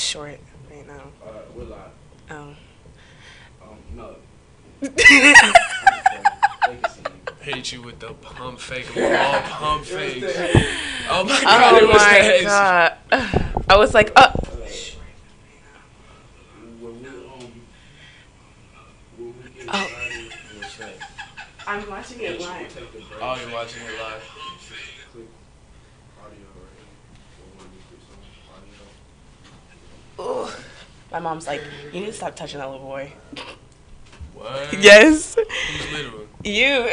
short right now. We're live. Oh. No. Hate you with the pump fake of all pump fakes. Oh my god, Oh it was my that. god. I was like, oh. Oh. I'm watching it live. Oh, you're watching it live. Ugh. My mom's like, you need to stop touching that little boy. What? Yes. Who's little? You.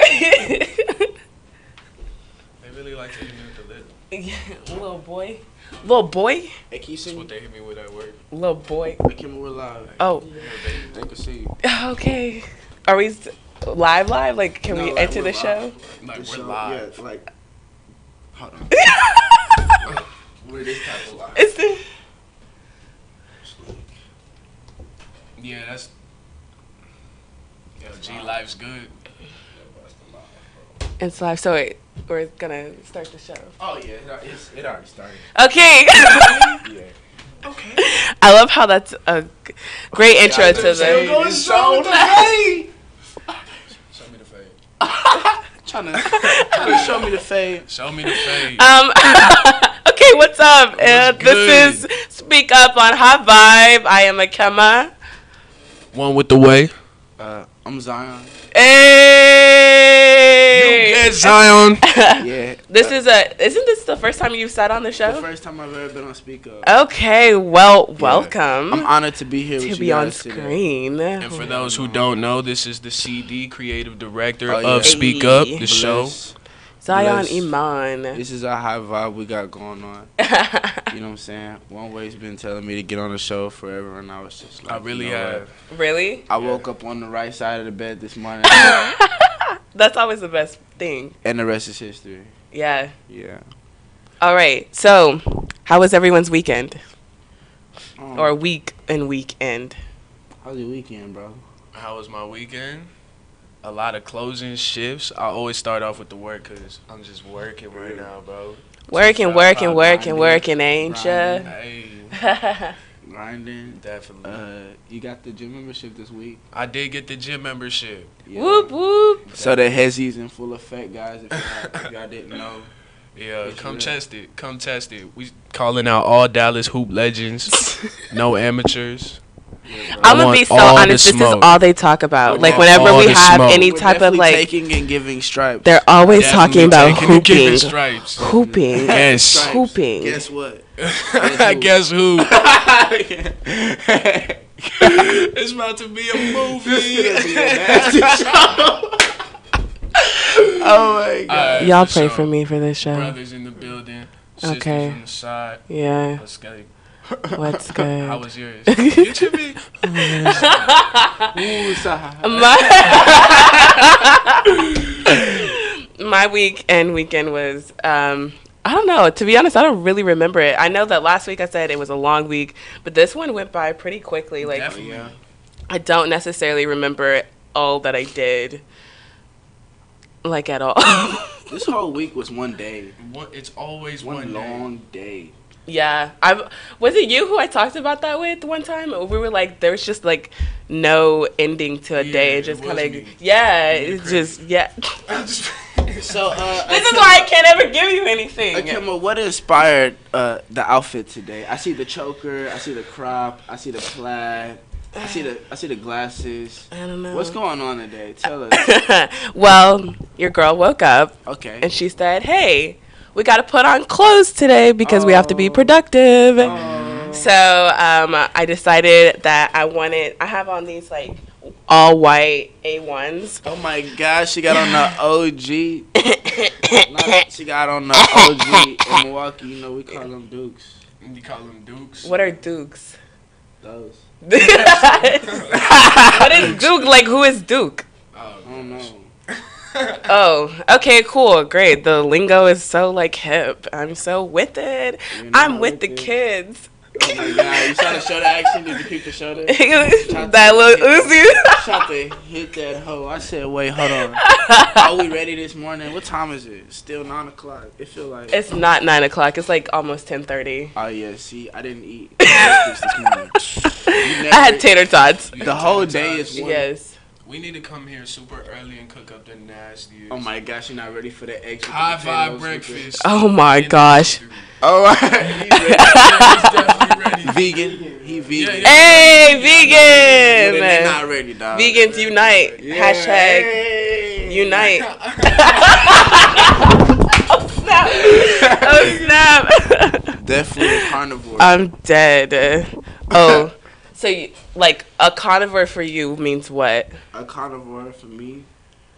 They really like to hit me with the little. Yeah, little boy. Little boy? Hey, can you see That's me? what they hit me with at work. Little boy. Hey, Kim, we're live. Oh. They can see you. Okay. Are we live? Like, can No, we like, enter we're the show? Like, The we're show, live. Yeah, like, hold on. We're this type of live. Is it? Yeah, that's. Yo, G Life's good. It's live. So wait, we're gonna start the show. Oh, yeah, it already started. Okay. Yeah. Okay. I love how that's a great intro to the. Show the fade. Show me the fade. Trying to show me the fade. Show me the fade. Okay, what's up? What's This is Speak Up on HighVibe. I am Akema. One with the way. I'm Zion. Hey! You get Zion. Yeah. This is isn't this the first time you've sat on the The show? first time I've ever been on Speak Up. Okay, well, welcome. I'm honored to be here to with be you on guys today. screen. And for those who don't know, this is the CD, creative director Oh, yeah. of Speak Up, the Bless. show. Zion Bless. Iman. This is our high vibe we got going on. You know what I'm saying? One way's been telling me to get on the show forever, and I was just like, I really you know have. what? Really? I woke up on the right side of the bed this morning, That's always the best thing. and the rest is history. Yeah. Yeah. All right. So, how was everyone's weekend? Um, Or week and weekend? how's your weekend, bro? How was my weekend? A lot of closing shifts. I always start off with the work because I'm just working right now, bro. Working, ain't ya? Hey, Grinding. definitely. You got the gym membership this week. I did get the gym membership. Yeah. Whoop whoop. So the Hezzy's in full effect, guys. If y'all didn't know. Yeah, Yes, come yeah. test it. Come test it. We calling out all Dallas hoop legends. No amateurs. Yeah, bro. I'm gonna want be so all the honest. This is smoke. all they talk about. I Like want whenever all we the have smoke. any We're type of definitely like, taking and giving stripes. they're always Definitely talking about taking and giving hooping, stripes. hooping, Yes. Stripes. hooping. Guess what? Guess who? It's about to be a movie. Oh my god. Y'all pray for me for this show. Brothers in the building. Sisters Okay. on the side. Yeah. Let's go. What's How good? was yours? Get your big. Ooh, Sahara. My week and weekend was I don't know. To be honest, I don't really remember it. I know that last week I said it was a long week, but this one went by pretty quickly. Like Definitely. Yeah. I don't necessarily remember all that I did, like at all. This whole week was one day. It's always One one day. long day. Yeah, was it you who I talked about that with one time? We were like, there was just like no ending to a Yeah, day. It it just was kind of, me. yeah, You're it's just, yeah. So, This is why I can't ever give you anything. Akema, what inspired the outfit today? I see the choker, I see the crop, I see the plaid, I see the glasses. I don't know. What's going on today? Tell us. Well, your girl woke up Okay. and she said, hey, we got to put on clothes today because we have to be productive. So I decided that I have on these like all white A1s. Oh my gosh, she got on the OG. She got on the OG in Milwaukee. You know, we call them Dukes. You call them Dukes. What are Dukes? Those. What is Duke? Like, who is Duke? Oh, I don't know. Oh, okay, cool, great. The lingo is so like hip. I'm so with it. You're I'm not with the with it. kids. Oh my god, you saw the shoulder action? Did you peep the shoulder? That little Uzi. Shot to hit that hoe. I said, wait, hold on. Are we ready this morning? What time is it? Still 9 o'clock. It feel like It's not 9 o'clock. It's like almost 10:30. Oh yeah, see, I didn't eat breakfast this morning. I had tater tots. The whole day is one. Yes. We need to come here super early and cook up the nastiest. Oh my gosh, you're not ready for the eggs. With High the vibe potatoes breakfast. Oh my gosh. Oh, He's definitely ready. vegan. He vegan. Yeah. Hey, Well, then they vegan. not ready, dog. Vegans unite. Yeah. Hashtag Hey. unite. Oh snap. Oh snap. Definitely a carnivore. I'm dead. Oh. So, like, a carnivore for you means what? A carnivore for me.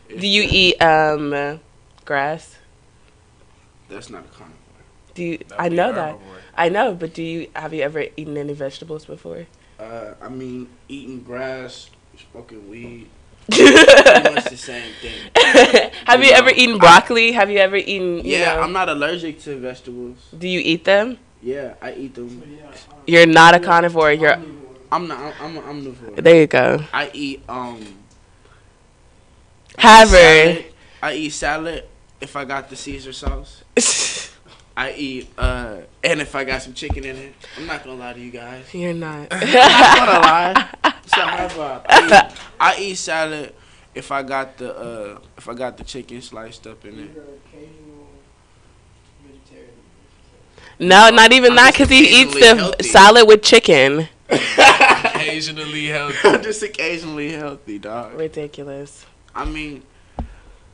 Do you eat grass? That's not a carnivore. Do you? That'd I be know that. herbivore. I know, but have you ever eaten any vegetables before? I mean, eating grass, smoking weed, pretty much the same thing. Have you ever eaten broccoli? Have you ever eaten? Yeah, I'm not allergic to vegetables. Do you eat them? Yeah, I eat them. You're not a carnivore. You're. I'm not. I'm omnivore. There you go. I eat However. I eat salad if I got the Caesar sauce. I eat and if I got some chicken in it. I'm not gonna lie to you guys. You're not. I'm not gonna lie. It's a high vibe. I eat salad if I got the chicken sliced up in it. No, not even I'm that, just because he eats occasionally the healthy. salad with chicken. Occasionally healthy. I'm just occasionally healthy, dog. Ridiculous. I mean,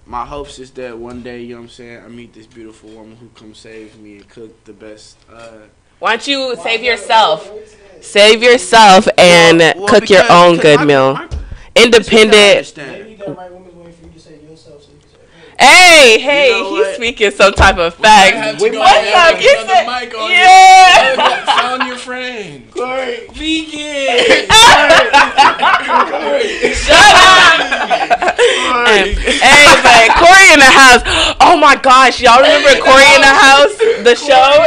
my hopes is that one day, you know what I'm saying, I meet this beautiful woman who comes save me and cook the best. Why don't you save yourself? Save yourself and Well, cook your because- own 'cause good my- meal. my- Independent. understand. Maybe that right woman's waiting for you to say yourself so you can say, Hey, hey, You know he's what? speaking some type of I have fact. to go What's ahead up? and You put said, another mic on yeah. you. Found your friend. Corey. Vegan. Shut up. Hey, but Corey in the house. Oh my gosh, y'all remember Corey in the house? The show?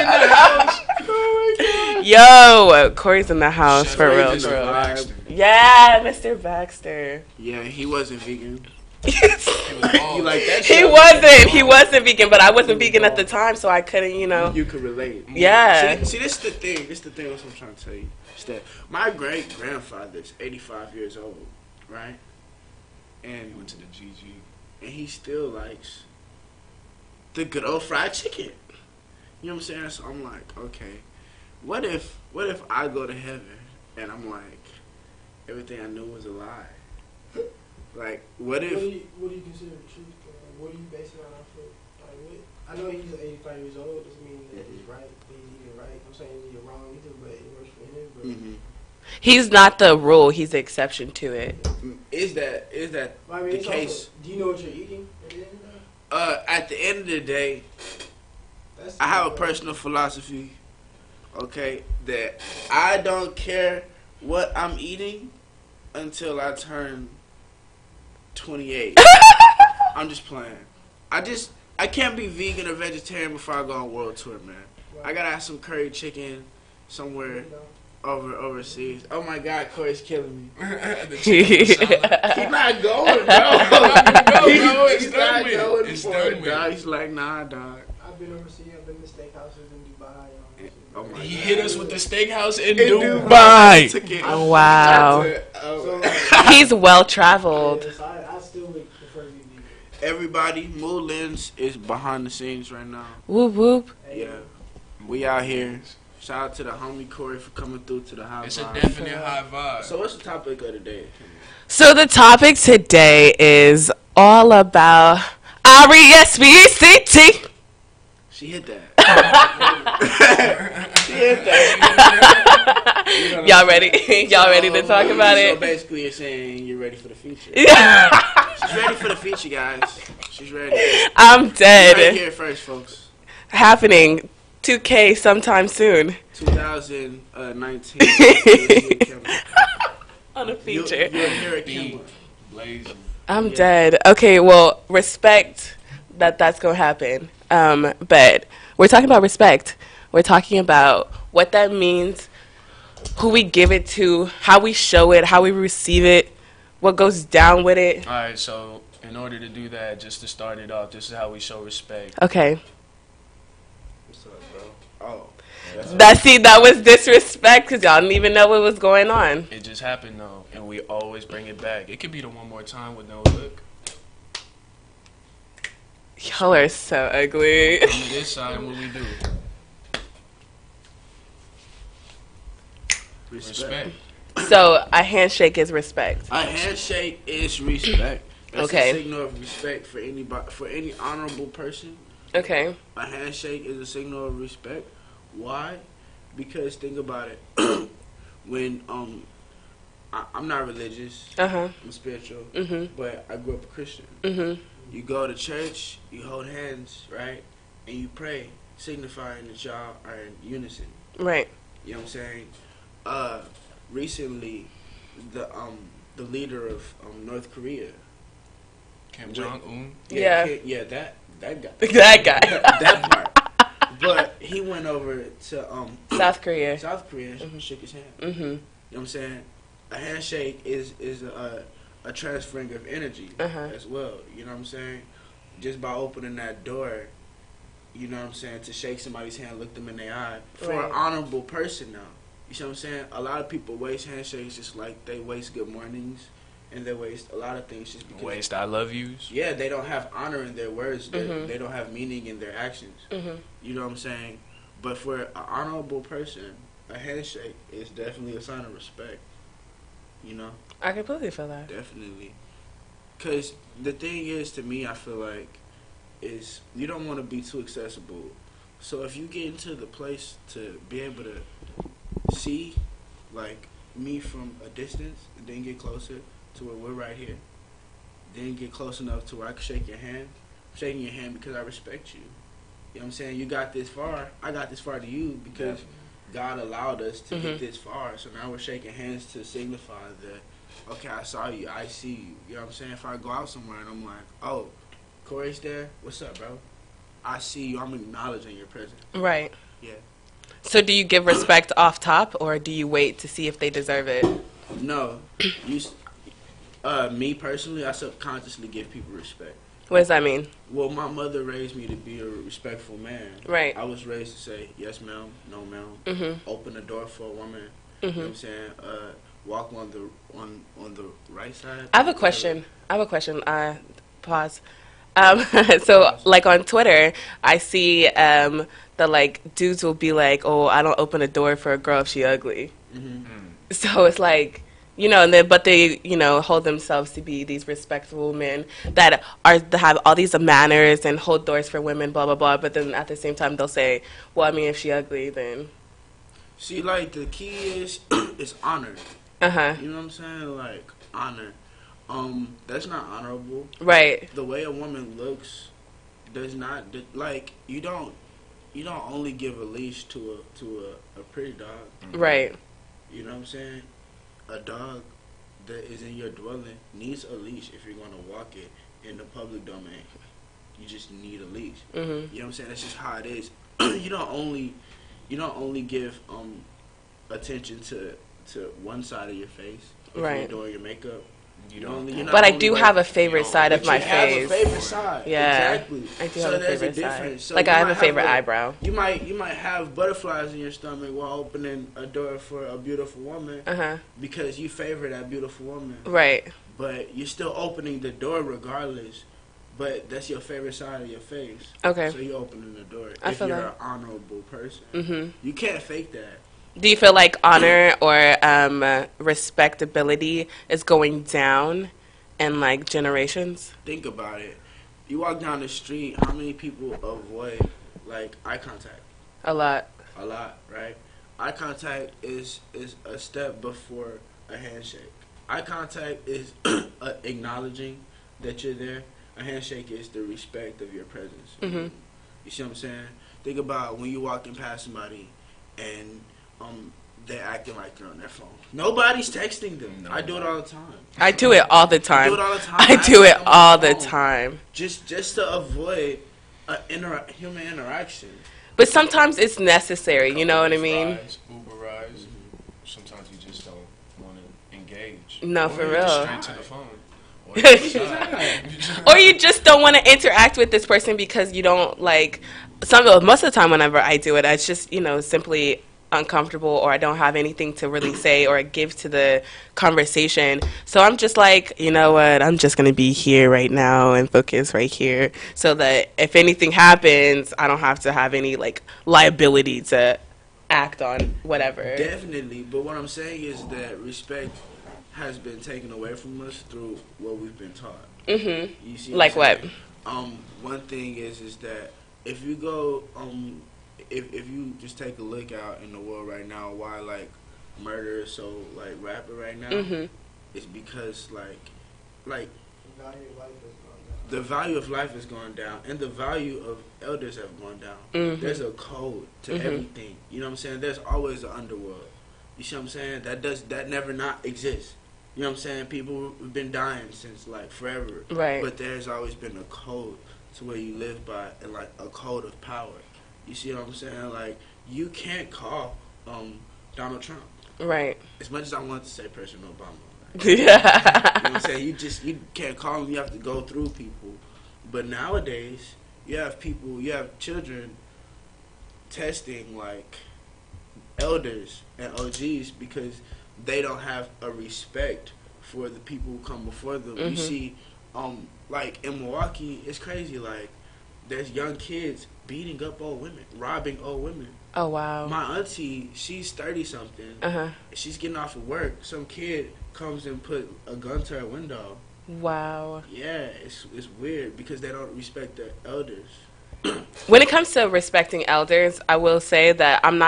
Yo, Corey's in the house for real, for real. Baxter. Yeah, Mr. Baxter. Yeah, he wasn't vegan. He was bald. You like that He show? wasn't vegan, but I wasn't vegan at the time, so I couldn't, You could relate. Yeah. See, this is the thing. This is the thing. That's what I'm trying to tell you. Is that my great grandfather's 85 years old, right? He And went to the GG. he still likes the good old fried chicken. You know what I'm saying? So I'm like, okay, what if I go to heaven and I'm like, everything I knew was a lie? Like, what if? what do you consider the truth? What do you base it on? Like, I know he's 85 years old. Doesn't mean that he's right. He's either right. I'm saying he's either wrong either, but it works for him. But Mhm. He's not the rule, he's the exception to it. Is that I mean, the it's case? Also, do you know what you're eating at the end of the day? At the end of the day, That's I have a personal philosophy, okay, that I don't care what I'm eating until I turn 28. I'm just playing. I can't be vegan or vegetarian before I go on world tour, man. I gotta have some curry chicken somewhere You know? overseas. Oh my God, Corey's killing me. The chicken salad. He's not going, bro. bro. It's He's done not with. going It's for done it, with. dog. He's like, nah, dog. I've been overseas. I've been to steakhouses in Dubai. Oh my He God. hit us with the steakhouse in In Dubai. Took it. Oh, wow. So, He's well traveled. yeah, so I still would prefer to be vegan. Everybody, Mood Lens is behind the scenes right now. Whoop whoop. Yeah, we out here. Shout out to the homie Corey for coming through to the high It's a vibe. definite high vibe. So what's the topic of the day? So the topic today is all about R-E-S-P-E-C-T. She hit that. She hit that. You know what Y'all I'm ready? saying? Y'all ready to talk about So it? basically you're saying you're ready for the future. Yeah. She's ready for the future, guys. She's ready. I'm Right dead. here first, folks. Happening 2K sometime soon 2019. on a You'll feature. hear it, Beat. Kimber. Blazing. I'm Yeah. dead. Okay, well, respect that's going to happen. But we're talking about respect. We're talking about what that means who we give it to, how we show it, how we receive it, what goes down with it. All right, so in order to do that, just to start it off, this is how we show respect. Okay. What's up, bro? Oh. That was disrespect because y'all didn't even know what was going on. It just happened though, and we always bring it back. It could be the one more time with no look. Y'all are so ugly. On this side, what we do? Respect. So a handshake is respect. A handshake is respect. That's Okay. a signal of respect for anybody, for any honorable person. Okay. A handshake is a signal of respect. Why? Because think about it. When I'm not religious. Uh-huh. I'm spiritual. Mhm. But I grew up a Christian. Mhm. You go to church, you hold hands, right, and you pray, signifying that y'all are in unison. Right. You know what I'm saying? Recently, the leader of North Korea, Kim Jong-un. Yeah. that guy. That guy. that part. But he went over to South Korea. South Korea and shook his hand. Mhm. You know what I'm saying? A handshake is a transferring of energy as well. You know what I'm saying? Just by opening that door, you know what I'm saying, to shake somebody's hand, look them in the eye. For Right. an honorable person now. You see what I'm saying? A lot of people waste handshakes just like they waste good mornings, and they waste a lot of things just because. Waste I love yous. Yeah, they don't have honor in their words. Mhm. They don't have meaning in their actions. Mhm. You know what I'm saying? But for an honorable person, a handshake is definitely a sign of respect. You know? I completely feel that. Definitely. Because the thing is, to me, I feel like, is you don't want to be too accessible. So if you get into the place to be able to see, like, me from a distance, and then get closer to where we're right here, then get close enough to where I can shake your hand. I'm shaking your hand because I respect you. You know what I'm saying? You got this far. I got this far to you because God allowed us to get this far. So now we're shaking hands to signify that, okay, I saw you. I see you. You know what I'm saying? If I go out somewhere and I'm like, oh, Corey's there. What's up, bro? I see you. I'm acknowledging your presence. Right. Yeah. So do you give respect off top, or do you wait to see if they deserve it? No. Me personally, I subconsciously give people respect. What does that mean? Well, my mother raised me to be a respectful man. Right. I was raised to say, yes, ma'am, no, ma'am. Mhm. Open the door for a woman. You know what I'm Mhm. saying? Walk on the right side. I have a question. Pause. So like on Twitter, I see the like dudes will be like, "Oh, I don't open a door for a girl if she ugly." So it's like, you know, but they, you know, hold themselves to be these respectable men that have all these manners and hold doors for women, blah blah blah. But then at the same time, they'll say, "Well, I mean, if she ugly, then." See, like, the key is honor. Uh huh. You know what I'm saying? Like, honor. That's not honorable. Right. The way a woman looks does not, like, you don't only give a leash to a pretty dog. Right. You know what I'm saying? A dog that is in your dwelling needs a leash if you're gonna walk it in the public domain. You just need a leash. Mhm. You know what I'm saying? That's just how it is. You don't only give attention to one side of your face if Right. you're doing your makeup. You're not But I only do like- have a favorite side of but my you have face. a favorite side. Yeah. Exactly. I do So have a there's favorite difference. side. So Like you I have might a favorite a- eyebrow. You might have butterflies in your stomach while opening a door for a beautiful woman Uh huh. because you favor that beautiful woman. Right. But you're still opening the door regardless. But that's your favorite side of your face. Okay. So you're opening the door I if feel you're that. an honorable person. Mhm. You can't fake that. Do you feel like honor or respectability is going down in like generations? Think about it. You walk down the street, how many people avoid like eye contact? A lot. A lot, right? Eye contact is a step before a handshake. Eye contact is acknowledging that you're there. A handshake is the respect of your presence. Mhm. You see what I'm saying? Think about when you're walking past somebody and they're acting like they're on their phone. Nobody's texting them. No. I do it all the time. I do it all the time. do it all the time. I do I it am on all my the phone. time. Just to avoid human interaction. But sometimes it's necessary. You know what I mean? Uber rides. sometimes you just don't want to engage. No, Or for you just real. straight to the phone. Or you decide. Or you just don't want to interact with this person because you don't like most of the time whenever I do it, it's just, simply uncomfortable, or I don't have anything to really say or give to the conversation. So I'm just like, you know what, I'm just going to be here right now and focus right here so that if anything happens, I don't have to have any like liability to act on whatever. Definitely, but what I'm saying is that respect has been taken away from us through what we've been taught. Mm-hmm. You see Like what? One thing is that if you go, if you just take a look out in the world right now, why like murder is so like rapid right now, Mm-hmm. it's because like The value of life has gone down. the value of life has gone down, and the value of elders have gone down. Mm-hmm. There's a code to Mhm. everything. You know what I'm saying? There's always an underworld. You see what I'm saying? That never not exists. You know what I'm saying? People have been dying since like forever. Right. But there's always been a code to where you live by, and like a code of power. You see what I'm saying? Like, you can't call Donald Trump. Right. As much as I want to say President Obama. Like, Yeah. you know what I'm saying? You can't call them. You have to go through people. But nowadays, you have children testing like elders and OGs because they don't have a respect for the people who come before them. You Mhm. see, like in Milwaukee, it's crazy. Like, there's young kids beating up old women, robbing old women. Oh, wow. My auntie, she's 30 something. Uh-huh. She's getting off of work. Some kid comes and put a gun to her window. Wow. Yeah, it's weird because they don't respect their elders. When it comes to respecting elders, I will say that I'm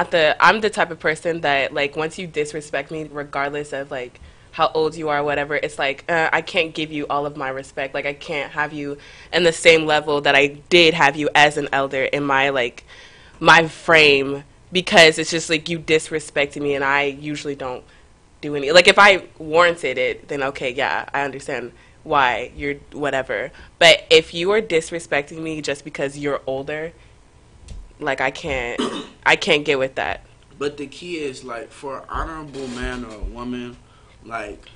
the type of person that, like, once you disrespect me, regardless of, like, how old you are, whatever, it's like, I can't give you all of my respect. Like, I can't have you in the same level that I did have you as an elder in my, like, my frame, because it's just, like, you disrespected me, and I usually don't do any. Like, if I warranted it, then okay, yeah, I understand why you're whatever. But if you are disrespecting me just because you're older, like, I can't get with that. But the key is, like, for an honorable man or woman, like,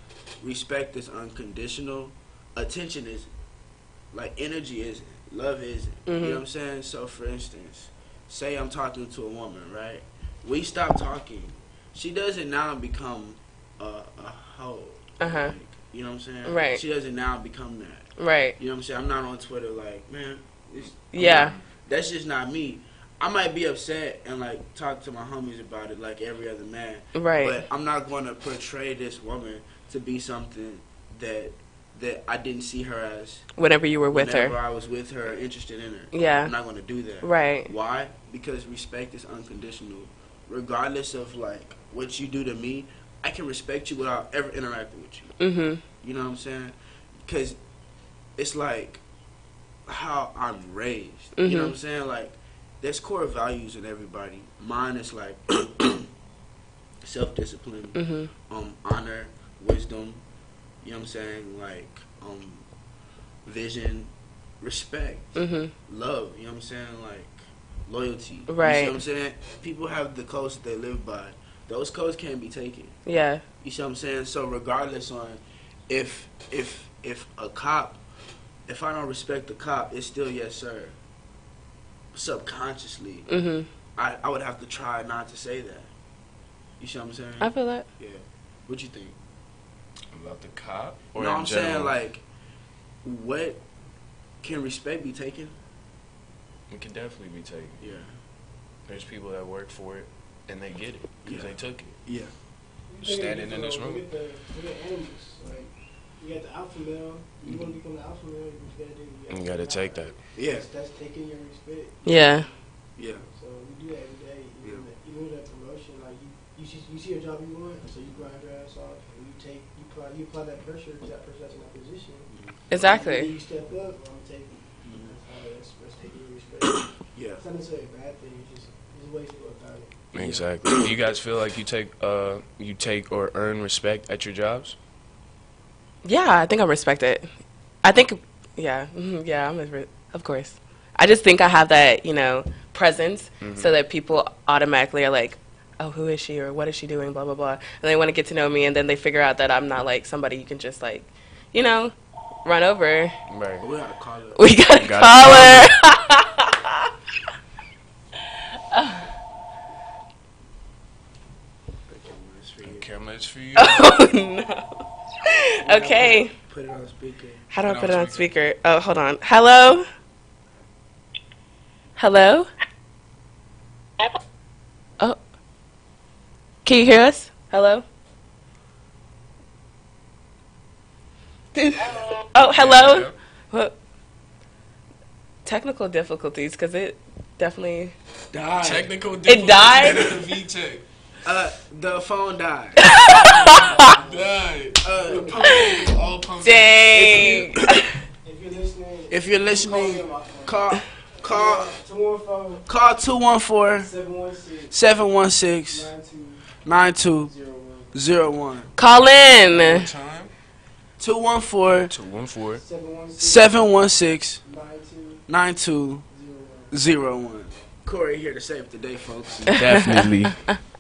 respect is unconditional. Attention is, like, energy isn't. Love isn't. Mhm. You know what I'm saying? So, for instance, say I'm talking to a woman, right? We stop talking. She doesn't now become a hoe. Uh-huh. Like, you know what I'm saying? Right. She doesn't now become that. Right. You know what I'm saying? I'm not on Twitter like, man, Yeah. that's just not me. I might be upset and like talk to my homies about it like every other man. Right. But I'm not going to portray this woman to be something that I didn't see her as Whenever you were with whenever her. I was with her, interested in her. Yeah. I'm not going to do that. Right. Why? Because respect is unconditional. Regardless of like what you do to me, I can respect you without ever interacting with you. Mhm. You know what I'm saying? Because it's like how I'm raised. You know what I'm saying? Like, there's core values in everybody. Mine is like self-discipline, honor, wisdom. You know what I'm saying? Like, vision, respect, love. You know what I'm saying? Like, loyalty. Right. You see what I'm saying? People have the codes that they live by. Those codes can't be taken. Yeah. You see what I'm saying? So regardless on if a cop, if I don't respect the cop, it's still yes sir. Subconsciously, I would have to try not to say that. You see what I'm saying? I feel that. Yeah. What you think? About the cop? Or No, in I'm general? saying like, what can respect be taken? It can definitely be taken. Yeah. There's people that work for it and they get it because they took it. Yeah. Standing in this room. We get animals. Like, you got the alpha male. You want to become the alpha male, what you got to do? You gotta take that. Yeah. That's taking your respect. Yeah. Yeah. So we do that every day. Yeah. Even with that promotion, like you see a job you want, so you grind your ass off, and you apply that pressure to that person that's in that position. And then Exactly. you step up, I'm gonna take it. That's taking your respect. Yeah. It's not necessarily a bad thing. It's just there's ways to go about it. Exactly. Do you guys feel like you take or earn respect at your jobs? Yeah, I think I'm respected. I think, yeah, yeah, of course. I just think I have that, presence, so that people automatically are like, oh, who is she or what is she doing, blah, blah, blah. And they want to get to know me, and then they figure out that I'm not like somebody you can just like, you know, run over. Right. We gotta call her. We gotta call her. Camera is for you. Oh, no. Okay. Put it on speaker. How do I put it on speaker? Oh, hold on. Hello? Hello? Oh. Can you hear us? Hello? Oh, hello? What? Technical difficulties, because it definitely... Died. Technical It died? The phone died. Died. The pump was all pumped. Dang. If you're listening, call 214-716-9201. Call in. Time? 214-716-9201. Corey here to save the day, folks. Definitely.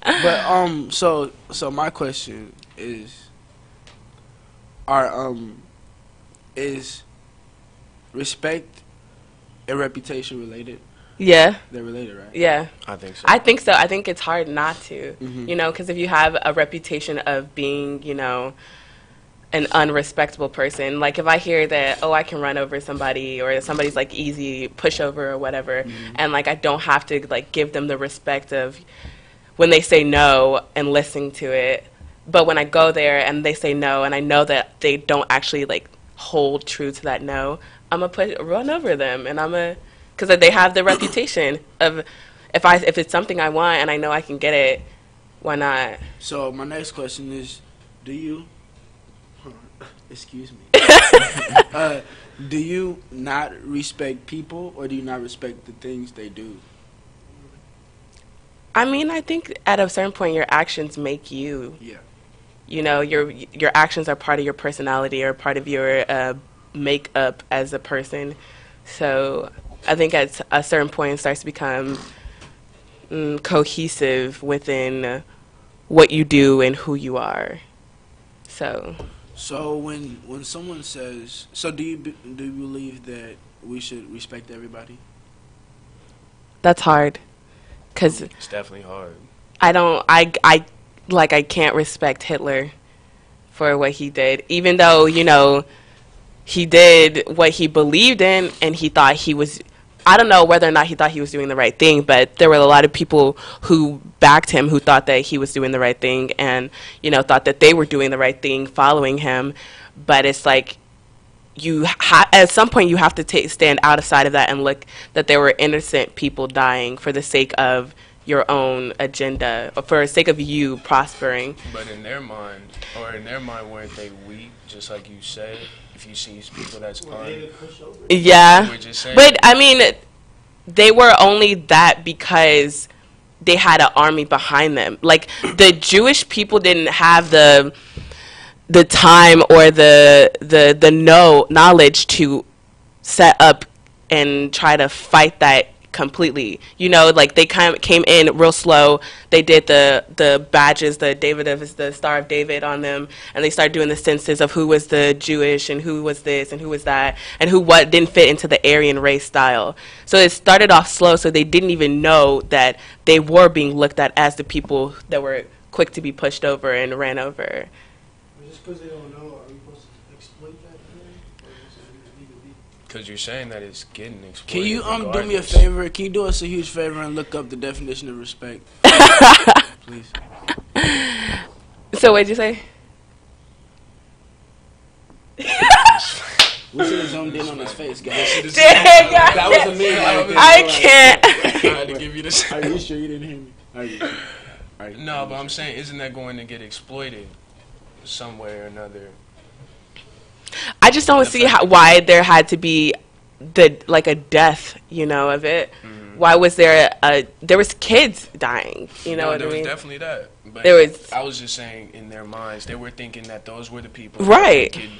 But so my question is, is respect and reputation related? Yeah. They're related, right? Yeah. I think so. I think so. I think it's hard not to, Mhm. you know, because if you have a reputation of being, you know, an unrespectable person, like if I hear that, oh, I can run over somebody or somebody's like easy pushover or whatever, and like I don't have to like give them the respect of when they say no and listen to it, but when I go there and they say no and I know that they don't actually like hold true to that no, I'm gonna run over them, and I'm gonna, because they have the reputation of if it's something I want and I know I can get it, why not? So my next question is, do you excuse me do you not respect people, or do you not respect the things they do? I mean, I think at a certain point your actions make you. Yeah. You know, your actions are part of your personality or part of your makeup as a person. So I think at a certain point it starts to become cohesive within what you do and who you are. So when someone says, so do you believe that we should respect everybody? that's hard, because It's definitely hard. I can't respect Hitler for what he did, even though, you know, he did what he believed in, and he thought he was, I don't know whether or not he thought he was doing the right thing, but there were a lot of people who backed him who thought that he was doing the right thing and, you know, thought that they were doing the right thing following him. But it's like, at some point you have to stand outside of that and look that there were innocent people dying for the sake of your own agenda, or for the sake of you prospering. But in their mind, weren't they weak, just like you said? If you see people that's Yeah, we're just saying. but I mean, they were only that because they had an army behind them. Like, the Jewish people didn't have the time or the knowledge to set up and try to fight that completely. You know, like, they came in real slow. They did the badges, the Star of David on them, and they started doing the census of who was the Jewish and who was this and who was that and what didn't fit into the Aryan race style. So it started off slow, so they didn't even know that they were being looked at as the people that were quick to be pushed over and ran over. Just because they don't know, are we supposed to exploit that? Because you're saying that it's getting exploited. Can you do me a regardless. favor? Can you do us a huge favor and look up the definition of respect? Please. So what'd you say? We should have zoomed in on his face, guys. Dang, That was a meme right there. I can't. I had to give you this. Are you sure you didn't hear me? Are you No, but I'm saying, isn't that going to get exploited some way or another? I just don't see why there had to be a death, you know, of it. Mm-hmm. Why was there was kids dying, you know what I There mean? was definitely that. But There was- I was just saying, in their minds, they were thinking that those were the people Right. that could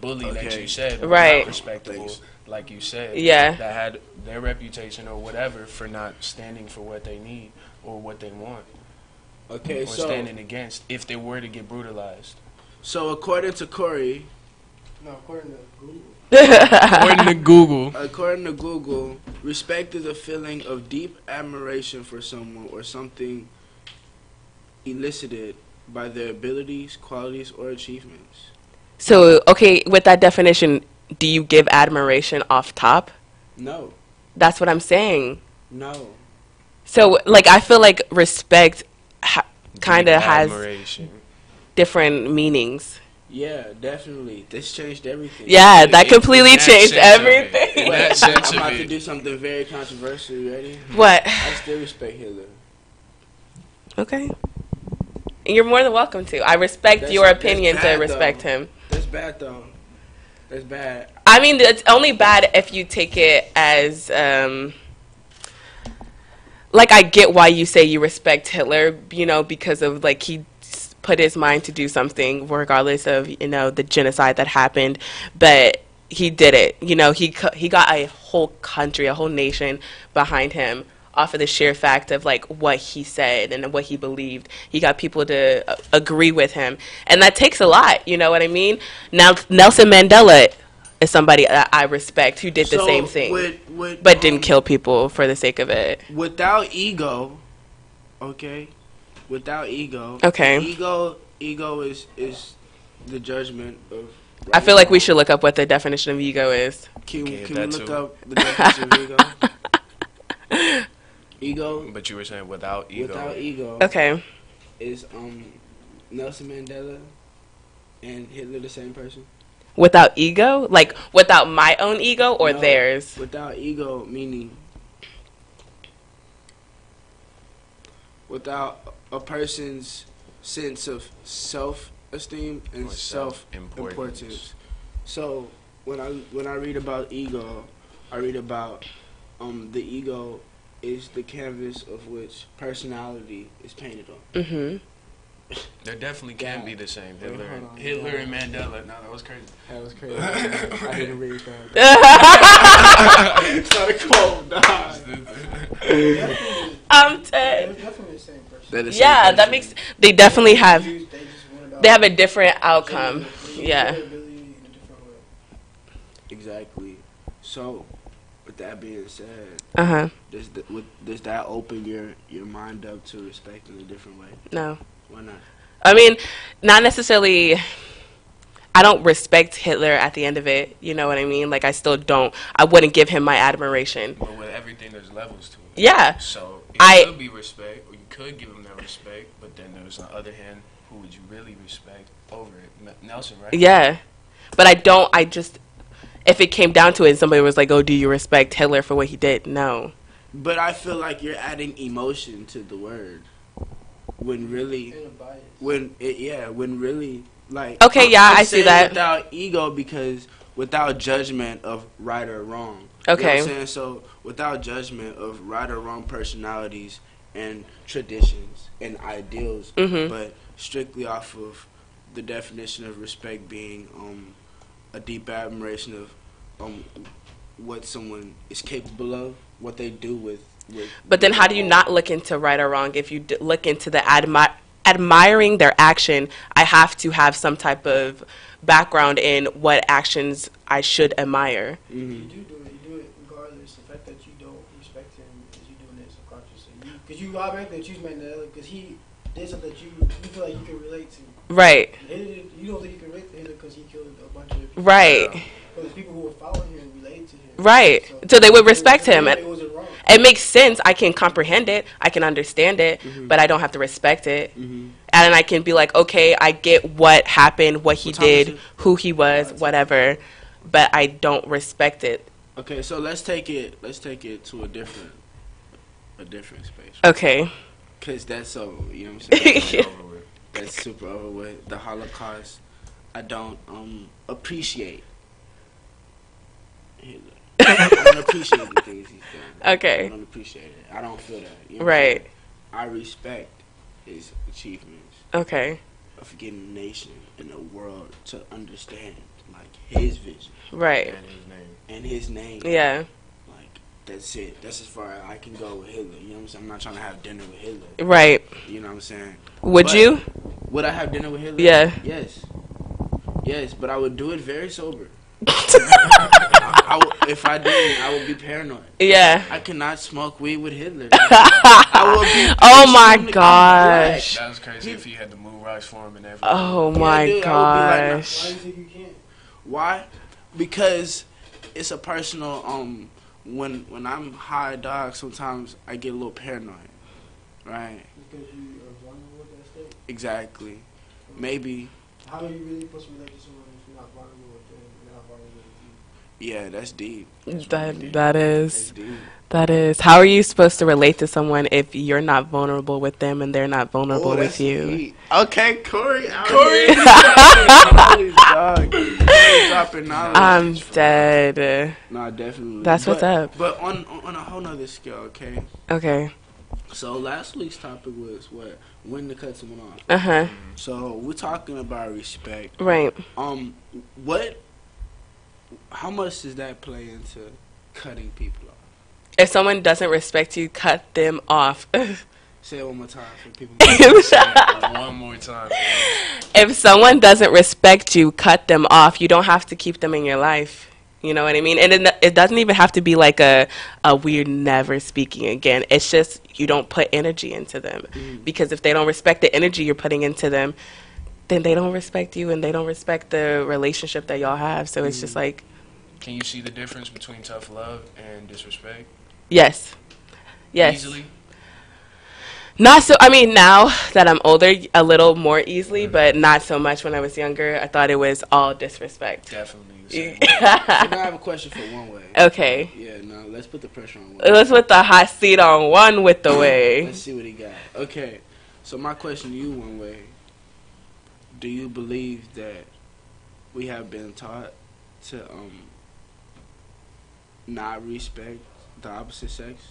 bully, like Okay. you said, were Right. not respectable, Thanks. like you said. Yeah. That had their reputation or whatever for not standing for what they need or what they want. Okay, or so standing against if they were to get brutalized. so according to Corey, No, according to Google. According to according Google, to Google, respect is a feeling of deep admiration for someone or something elicited by their abilities, qualities, or achievements. So, okay, with that definition, do you give admiration off top? No, That's what I'm saying. no. So, like, I feel like respect kind of deep has admiration. different meanings. Yeah, definitely. This changed everything. Yeah, that In completely that changed sense of it. everything. In that sense I'm of about to it. do something very controversial. You ready? What? I still respect Hitler. Okay. You're more than welcome to. I respect That's- your that's opinion to bad, respect though. him. That's bad, though. That's bad. I mean, it's only bad if you take it as, like, I get why you say you respect Hitler, you know, because of, like, he put his mind to do something, regardless of, you know, the genocide that happened, but he did it. You know, he got a whole country, a whole nation behind him off of the sheer fact of, like, what he said and what he believed. He got people to agree with him, and that takes a lot, you know what I mean? Now, Nelson Mandela is somebody that I respect who did the same thing, but didn't kill people for the sake of it. Without ego, okay? Without ego. Okay. Ego is the judgment of. I feel like we should look up what the definition of ego is. Can Okay, we that look too. up the definition of ego? Ego. But you were saying without ego. Without ego. Okay. Is Nelson Mandela and Hitler the same person? Without ego? Like, without my own ego or No, theirs? Without ego, meaning without a person's sense of self-esteem and Or self-importance. So when I read about ego, I read about the ego is the canvas of which personality is painted on. Mm-hmm. There definitely can be the same. Wait, Hitler, hold on. Hitler and Mandela. No, that was crazy. That was crazy. I didn't read that. It's not a quote, nah. I'm They're dead. definitely the same person. They're the same Yeah, that person. makes. They definitely have. They just went about They have a different outcome. Yeah. their ability in a different way. Exactly. So, with that being said, Uh huh. does that open your mind up to respect in a different way? No. Why not? I mean, not necessarily. I don't respect Hitler at the end of it. You know what I mean? Like, I still don't. I wouldn't give him my admiration. But with everything, there's levels to it. Yeah. So it I- could be respect, or you could give him that respect. But then there's on the other hand, who would you really respect over it? Nelson, right? Yeah. But I don't. I just. If it came down to it and somebody was like, oh, do you respect Hitler for what he did? No. But I feel like you're adding emotion to the word, when really, And a bias. when really, like. Okay, yeah, I see saying that. Without ego, because without judgment of right or wrong. You know Okay. what I'm saying? So without judgment of right or wrong personalities and traditions and ideals, Mhm. but strictly off of the definition of respect being a deep admiration of what someone is capable of, what they do with. But then, how do you not look into right or wrong? If you look into the admiring their action, I have to have some type of background in what actions I should admire. You Mhm. do it. You do it regardless. The fact that you don't respect him is you doing it subconsciously. Because you automatically choose Mandela because he did something that you feel like you can relate to. Right. You don't think you can relate to him because he killed a bunch of people. Right. But the people who were following him related to him. Right. So they would respect him. It wasn't wrong. It makes sense. I can comprehend it. I can understand it, Mhm. but I don't have to respect it. Mhm. And I can be like, okay, I get what happened, what he What time is did, it? who he was, whatever, but I don't respect it. Okay, so let's take it to a different space. Okay. Cause that's so, you know what I'm saying? Yeah. Over with. That's super over with. The Holocaust, I don't appreciate Hitler. I don't appreciate the things he's done. I Okay. don't appreciate it. I don't feel that. You know what I'm Right. saying? I respect his achievements Okay. of getting a nation and the world to understand like his vision Right. And his name. and his name. Yeah. Like that's it. That's as far as I can go with Hitler. You know what I'm saying? I'm not trying to have dinner with Hitler. Right. You know what I'm saying? Would you? Would I have dinner with Hitler? Yeah. Yes. Yes, but I would do it very sober. If I didn't, I would be paranoid. Yeah. I cannot smoke weed with Hitler. I would be. Oh my gosh. That was crazy if he had to move rocks for him and everything. Oh my dude, gosh. Why do you think you can't? Why? Because it's a personal. When I'm high, dog, sometimes I get a little paranoid. Right. Because you are vulnerable with that state. Exactly. Maybe. How are you really supposed to relate to someone if you're not vulnerable with them and they're not vulnerable with you? Yeah, that's deep. That's deep. That That's is. deep. That is. How are you supposed to relate to someone if you're not vulnerable with them and they're not vulnerable with that's you? deep. Okay, Corey. Corey. Dog. Dropping knowledge. I'm dead. Nah, definitely. That's what's up. But on a whole nother scale, okay. Okay. So last week's topic was what? When to cut someone off. Uh-huh. So we're talking about respect. Right. How much does that play into cutting people off? If someone doesn't respect you, cut them off. Say it one more time for people. One more time. If someone doesn't respect you, cut them off. You don't have to keep them in your life. You know what I mean? And it doesn't even have to be like a we're never speaking again. It's just you don't put energy into them. Because if they don't respect the energy you're putting into them, then they don't respect you and they don't respect the relationship that y'all have. So it's just like... Can you see the difference between tough love and disrespect? Yes. Yes. Easily? Not so, I mean, now that I'm older, a little more easily, but not so much when I was younger. I thought it was all disrespect. Definitely. So now I have a question for One Way. Okay. Yeah, no, let's put the pressure on One Way. Let's put the hot seat on One with the Way. Let's see what he got. Okay, so my question to you, One Way, do you believe that we have been taught to not respect the opposite sex?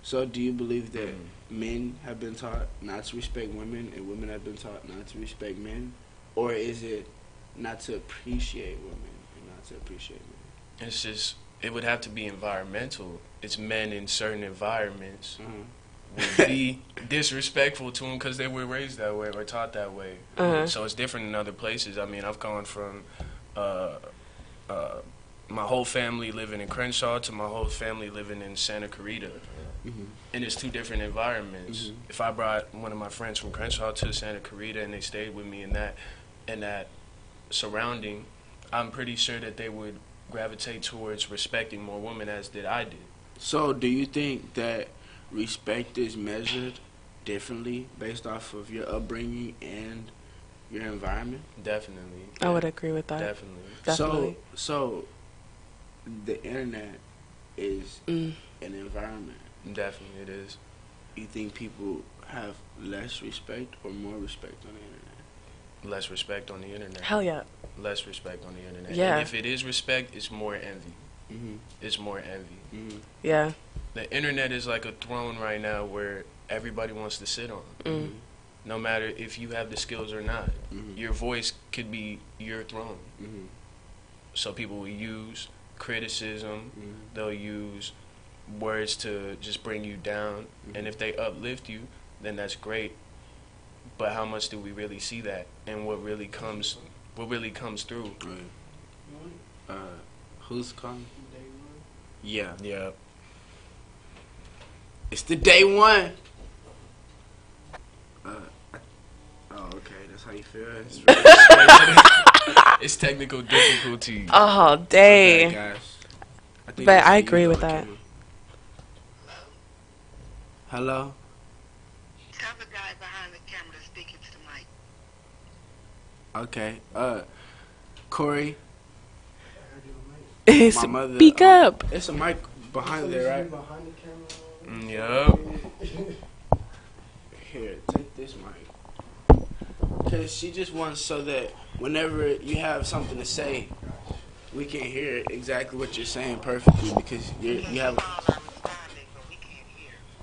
So do you believe that men have been taught not to respect women and women have been taught not to respect men? Or is it not to appreciate women and not to appreciate men? It's just, it would have to be environmental. It's men in certain environments would be disrespectful to them because they were raised that way or taught that way. So it's different in other places. I mean, I've gone from my whole family living in Crenshaw to my whole family living in Santa Clarita. And it's two different environments. If I brought one of my friends from Crenshaw to Santa Clarita and they stayed with me in that surrounding, I'm pretty sure that they would gravitate towards respecting more women as did I did. So do you think that respect is measured differently based off of your upbringing and your environment? Definitely. I would agree with that. Definitely. So the internet is an environment. Definitely it is. You think people have less respect or more respect on the internet? Less respect on the internet. Hell yeah. Less respect on the internet. Yeah. And if it is respect, it's more envy. It's more envy. Yeah. The internet is like a throne right now where everybody wants to sit on. No matter if you have the skills or not. Your voice could be your throne. So people will use criticism. They'll use words to just bring you down. And if they uplift you, then that's great. But how much do we really see that? And what really comes through? Who's calling? Yeah. Yeah. It's the day one. Oh, okay. That's how you feel. It's technical difficulty. Oh, day. Okay, guys. But I agree with that. Hello? Tell the guy behind the camera speaking to the mic. Okay. Corey, Speak my mother, up. it's a mic behind there, right? Behind the camera. Yup. Here, take this mic. Because she just wants so that whenever you have something to say, we can hear exactly what you're saying perfectly because you have...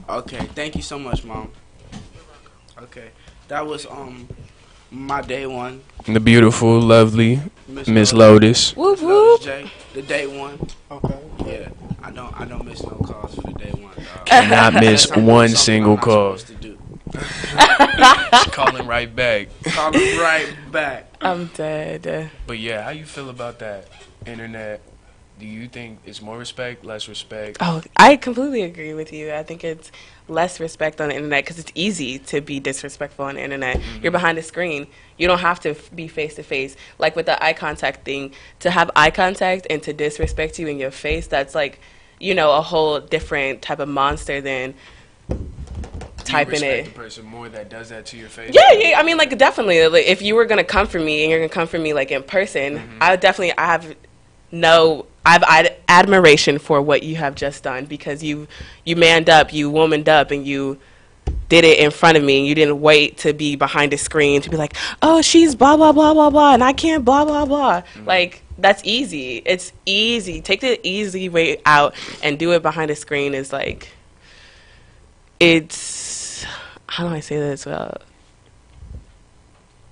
Okay, thank you so much, Mom. Okay, that was My day one. The beautiful, lovely Miss Lotus. Lotus. Whoop Lotus whoop. J. The day one. Okay. Yeah. I don't miss no calls for the day one, dog. Cannot miss Unless I'm doing one something single I'm not call. supposed to do. Calling right back. Calling right back. I'm dead. But yeah, how you feel about that internet? Do you think it's more respect, less respect? Oh, I completely agree with you. I think it's less respect on the internet because it's easy to be disrespectful on the internet. You're behind a screen. You don't have to be face to face. Like with the eye contact thing, to have eye contact and to disrespect you in your face, that's like, you know, a whole different type of monster than typing you respect it. the person more that does that to your face? Yeah. I mean, like, definitely. Like, if you were gonna come for me and you're gonna come for me like in person, I have admiration for what you have just done because you manned up, you womaned up, and you did it in front of me. And you didn't wait to be behind a screen to be like, oh, she's blah blah blah blah blah, and I can't blah blah blah. Like, that's easy. It's easy. Take the easy way out and do it behind a screen. Is like, it's, how do I say this?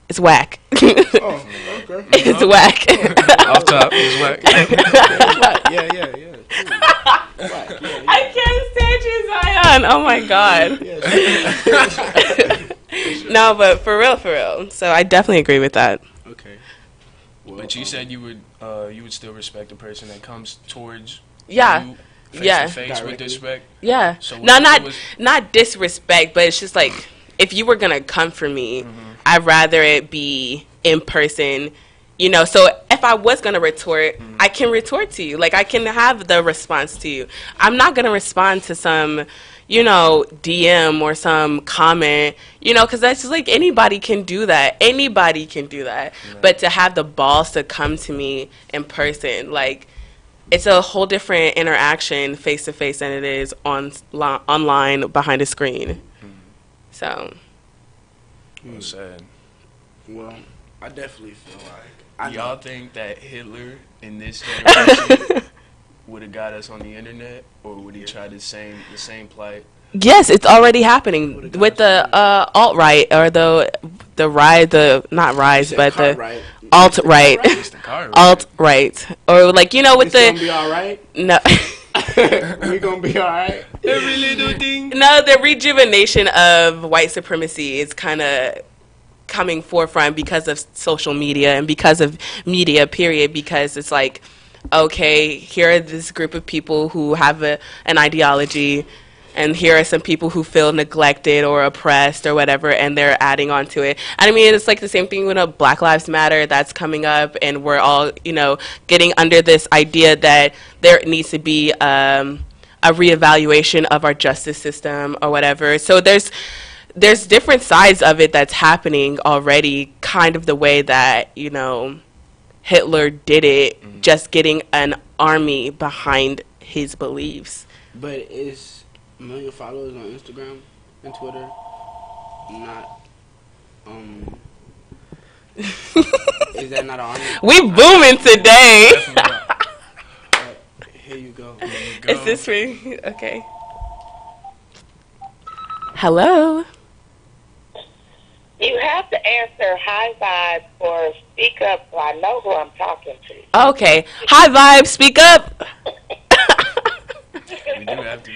It's whack. Oh, okay. It's whack. Off top, it's whack. Yeah. I can't stand you, Zion. Oh my God. No, but for real. So I definitely agree with that. Okay. But you said you would still respect a person that comes towards Yeah. you face Yeah. to face with Directly. disrespect. Yeah. So No, what was- not disrespect, but it's just like, if you were gonna come for me, I'd rather it be in person. You know, so if I was going to retort, I can retort to you. Like, I can have the response to you. I'm not going to respond to some, you know, DM or some comment, you know, because that's just like anybody can do that. Anybody can do that. Yeah. But to have the balls to come to me in person, like, it's a whole different interaction face to face than it is online behind a screen. So. Well said. Well, I definitely feel like. Y'all think that Hitler in this generation would have got us on the internet, or would he try the same plight? Yes, it's already happening with the alt-right or the alt-right. Alt-right. Or like, you know, with it's gonna be all right? No. We gonna be all right? Every little thing. No, the rejuvenation of white supremacy is kind of coming forefront because of social media and because of media, period, because it's like, okay, here are this group of people who have an ideology, and here are some people who feel neglected or oppressed or whatever, and they're adding on to it. And I mean, it's like the same thing with Black Lives Matter that's coming up, and we're all, you know, getting under this idea that there needs to be a reevaluation of our justice system or whatever. So there's different sides of it that's happening already, kind of the way that, you know, Hitler did it, just getting an army behind his beliefs. But is a million followers on Instagram and Twitter not, is that not an army? We booming today. Here you go. Is this me? Okay. Hello. You have to answer HighVibe or speak up so I know who I'm talking to. Okay. HighVibe, speak up. We do have to.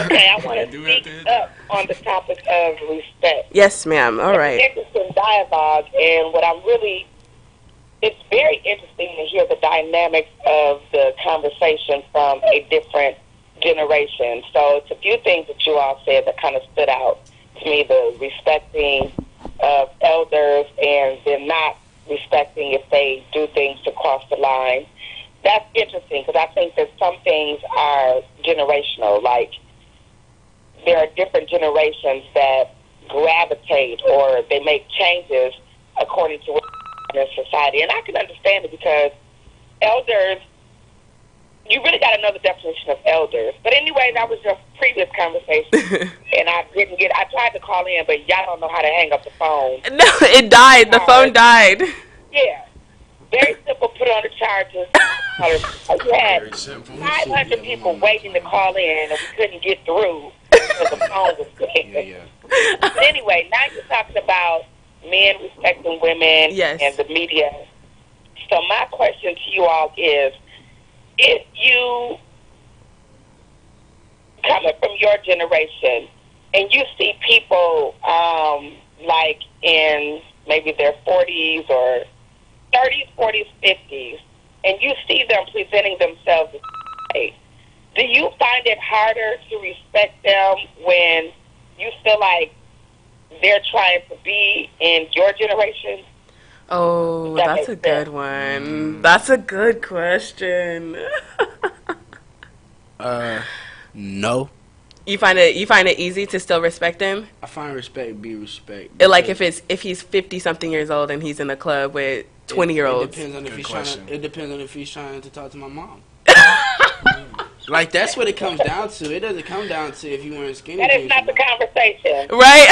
Okay, I want to speak up on the topic of respect. Yes, ma'am. All right. It's an interesting dialogue, and it's very interesting to hear the dynamics of the conversation from a different generation. So it's a few things that you all said that kind of stood out to me, the respecting of elders and them not respecting if they do things to cross the line. That's interesting because I think that some things are generational. Like, there are different generations that gravitate or they make changes according to what in society. And I can understand it because elders, you really got to know the definition of elders. But anyway, that was your previous conversation. And I tried to call in, but y'all don't know how to hang up the phone. No, it died. The phone died. Yeah. Very simple, put on the charges. You had 500 people waiting to call in, and we couldn't get through because the phone was dead. But anyway, now you're talking about men respecting women Yes. and the media. So my question to you all is, if you coming from your generation and you see people like in maybe their 40s or 30s, 40s, 50s, and you see them presenting themselves as gay, do you find it harder to respect them when you feel like they're trying to be in your generation? Oh, That that's makes a good sense. one. That's a good question. No. You find it easy to still respect him? I find respect be respect. Like if he's 50 something years old and he's in a club with 20-year-olds. It depends on if Good he's question. trying. It depends on if he's trying to talk to my mom. Like that's what it comes down to. It doesn't come down to if you wearing skinny That jeans. is not the conversation. Right?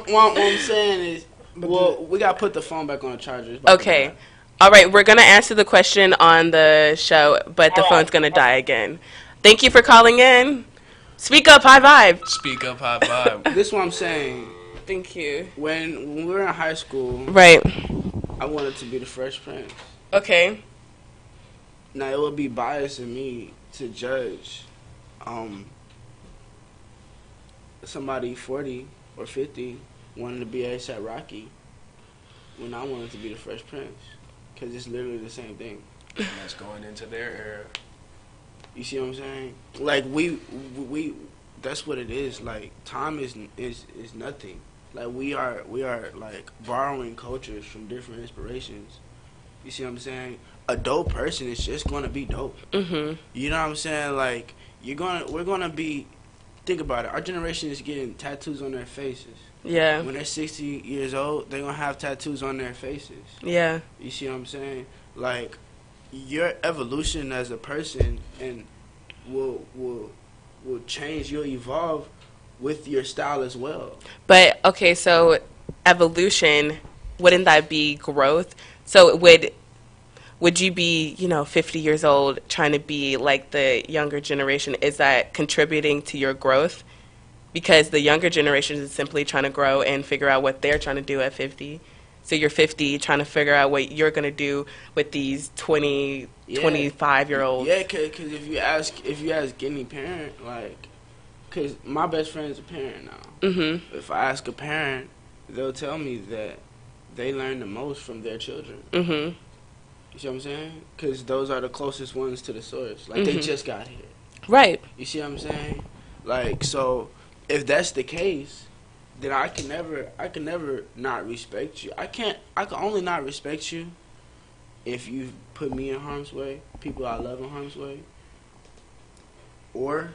What I'm saying is, well, we gotta put the phone back on the charger. It's about to Okay. die. All right, we're going to answer the question on the show, but the All phone's right. going to die again. Thank you for calling in. Speak up, high vibe. Speak up, HighVibe. This is what I'm saying. Thank you. When we were in high school, Right. I wanted to be the Fresh Prince. Okay. Now it would be biased in me to judge somebody 40 or 50 wanting to be ASAP Rocky when I wanted to be the Fresh Prince, because it's literally the same thing. And that's going into their era. You see what I'm saying? Like we that's what it is. Like time is nothing. Like we are like borrowing cultures from different inspirations. You see what I'm saying? A dope person is just gonna be dope. Mhm. You know what I'm saying? Like we're gonna be. Think about it. Our generation is getting tattoos on their faces. Yeah. When they're 60 years old, they're gonna have tattoos on their faces. Yeah. You see what I'm saying? Like your evolution as a person and will change. You'll evolve with your style as well. But okay, so evolution, wouldn't that be growth? So would you be, 50 years old trying to be like the younger generation? Is that contributing to your growth? Because the younger generation is simply trying to grow and figure out what they're trying to do at 50. So you're 50 trying to figure out what you're going to do with these 20, 25-year-olds. Yeah, because if you ask any parent, like, because my best friend is a parent now. Mm-hmm. If I ask a parent, they'll tell me that they learn the most from their children. Mm-hmm. You see what I'm saying? Because those are the closest ones to the source. Like, they just got here. Right. You see what I'm saying? Like, so if that's the case, then I can never not respect you. I can only not respect you if you put me in harm's way, people I love in harm's way, or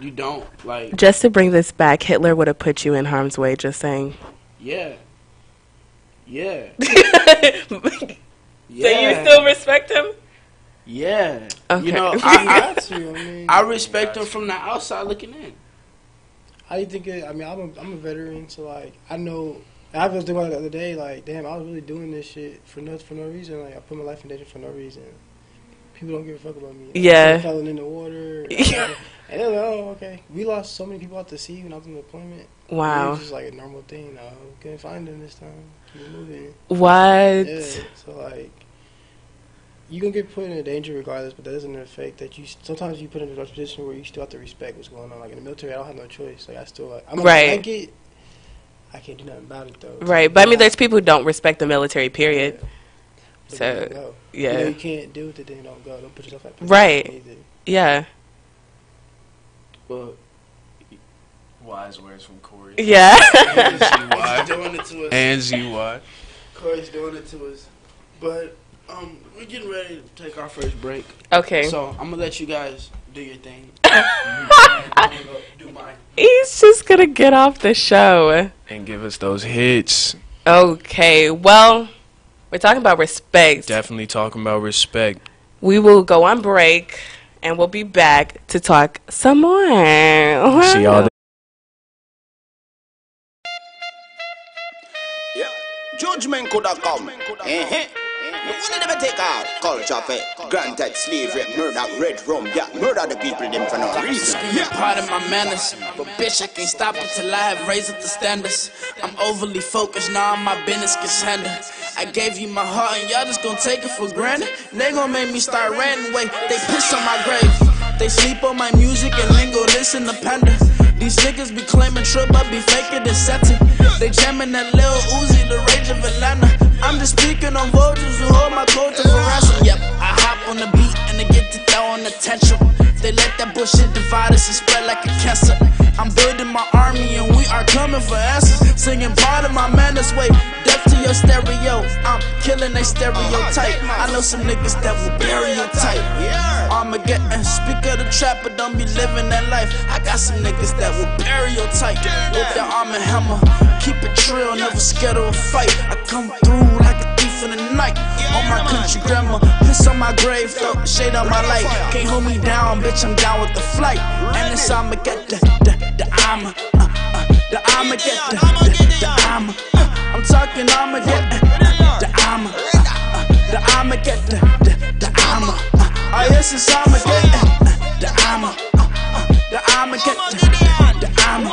you don't like. Just to bring this back, Hitler would have put you in harm's way, just saying. Yeah. Yeah. So you still respect him? Yeah. Okay. You know, I respect them from the outside looking in. How do you think it? I mean, I'm a veteran, so like I know. I was thinking about it the other day. Like, damn, I was really doing this shit for no reason. Like, I put my life in danger for no reason. People don't give a fuck about me. Yeah. I fell in the water. Yeah. And they're like, oh, okay. We lost so many people out to sea when I was in deployment. Wow. It was just like a normal thing. No, couldn't find them this time. Keep moving. What? Yeah. So like, you gonna get put in a danger regardless, but that doesn't affect that you. Sometimes you put in a position where you still have to respect what's going on. Like in the military, I don't have no choice. Like I still like. I'm Right. I can't do nothing about it though. Right, but I mean, there's people who don't respect the military, period. Yeah. So, don't go. yeah. You know, you can't deal with it, then don't go. Don't put yourself at risk. Right. Yeah. But Wise words from Corey. Yeah. He's doing it to us. And ZY. Corey's doing it to us. But we're getting ready to take our first break. Okay. So I'm gonna let you guys do your thing. I'm gonna go do mine. He's just gonna get off the show. And give us those hits. Okay, well, we're talking about respect. Definitely talking about respect. We will go on break, and we'll be back to talk some more. See y'all. Yeah. Judgment could have come. One of them take out culture for granted slavery, murder, red rum, yeah, murder the people them for no reason. Pardon my manners, but bitch, I can't stop until I have raised up the standards. I'm overly focused, now my business gets handled. I gave you my heart and y'all just gon' take it for granted. They gon' make me start ranting, wait, they piss on my grave. They sleep on my music and then go listen to Panda. These niggas be claiming trip, I be faking and setting. They jamming that Lil Uzi, the rage of Atlanta. I'm just speaking on vultures who hold my culture for ransom. Yep, I hop on the beat and they get to throw on the tantrum. They let that bullshit divide us and spread like a cancer. I'm building my army and we are coming for answers. Singing part of my manners, wait, death to your stereo. I'm killing a stereotype. I know some niggas that will bury your type. Armageddon, speak of the trap, but don't be living that life. I got some niggas that will bury your type with their arm and hammer. Keep it trill, never scared of a fight. I come through like a thief in the night. On my country grandma, piss on my grave, throw shade on my light. Can't hold me down, bitch, I'm down with the flight. And it's Armageddon, the armor, the Armageddon, the armor. I'm talking Armageddon, the armor, the Armageddon, the armor. Oh yes, it's Armageddon, the armor, the Armageddon, the armor.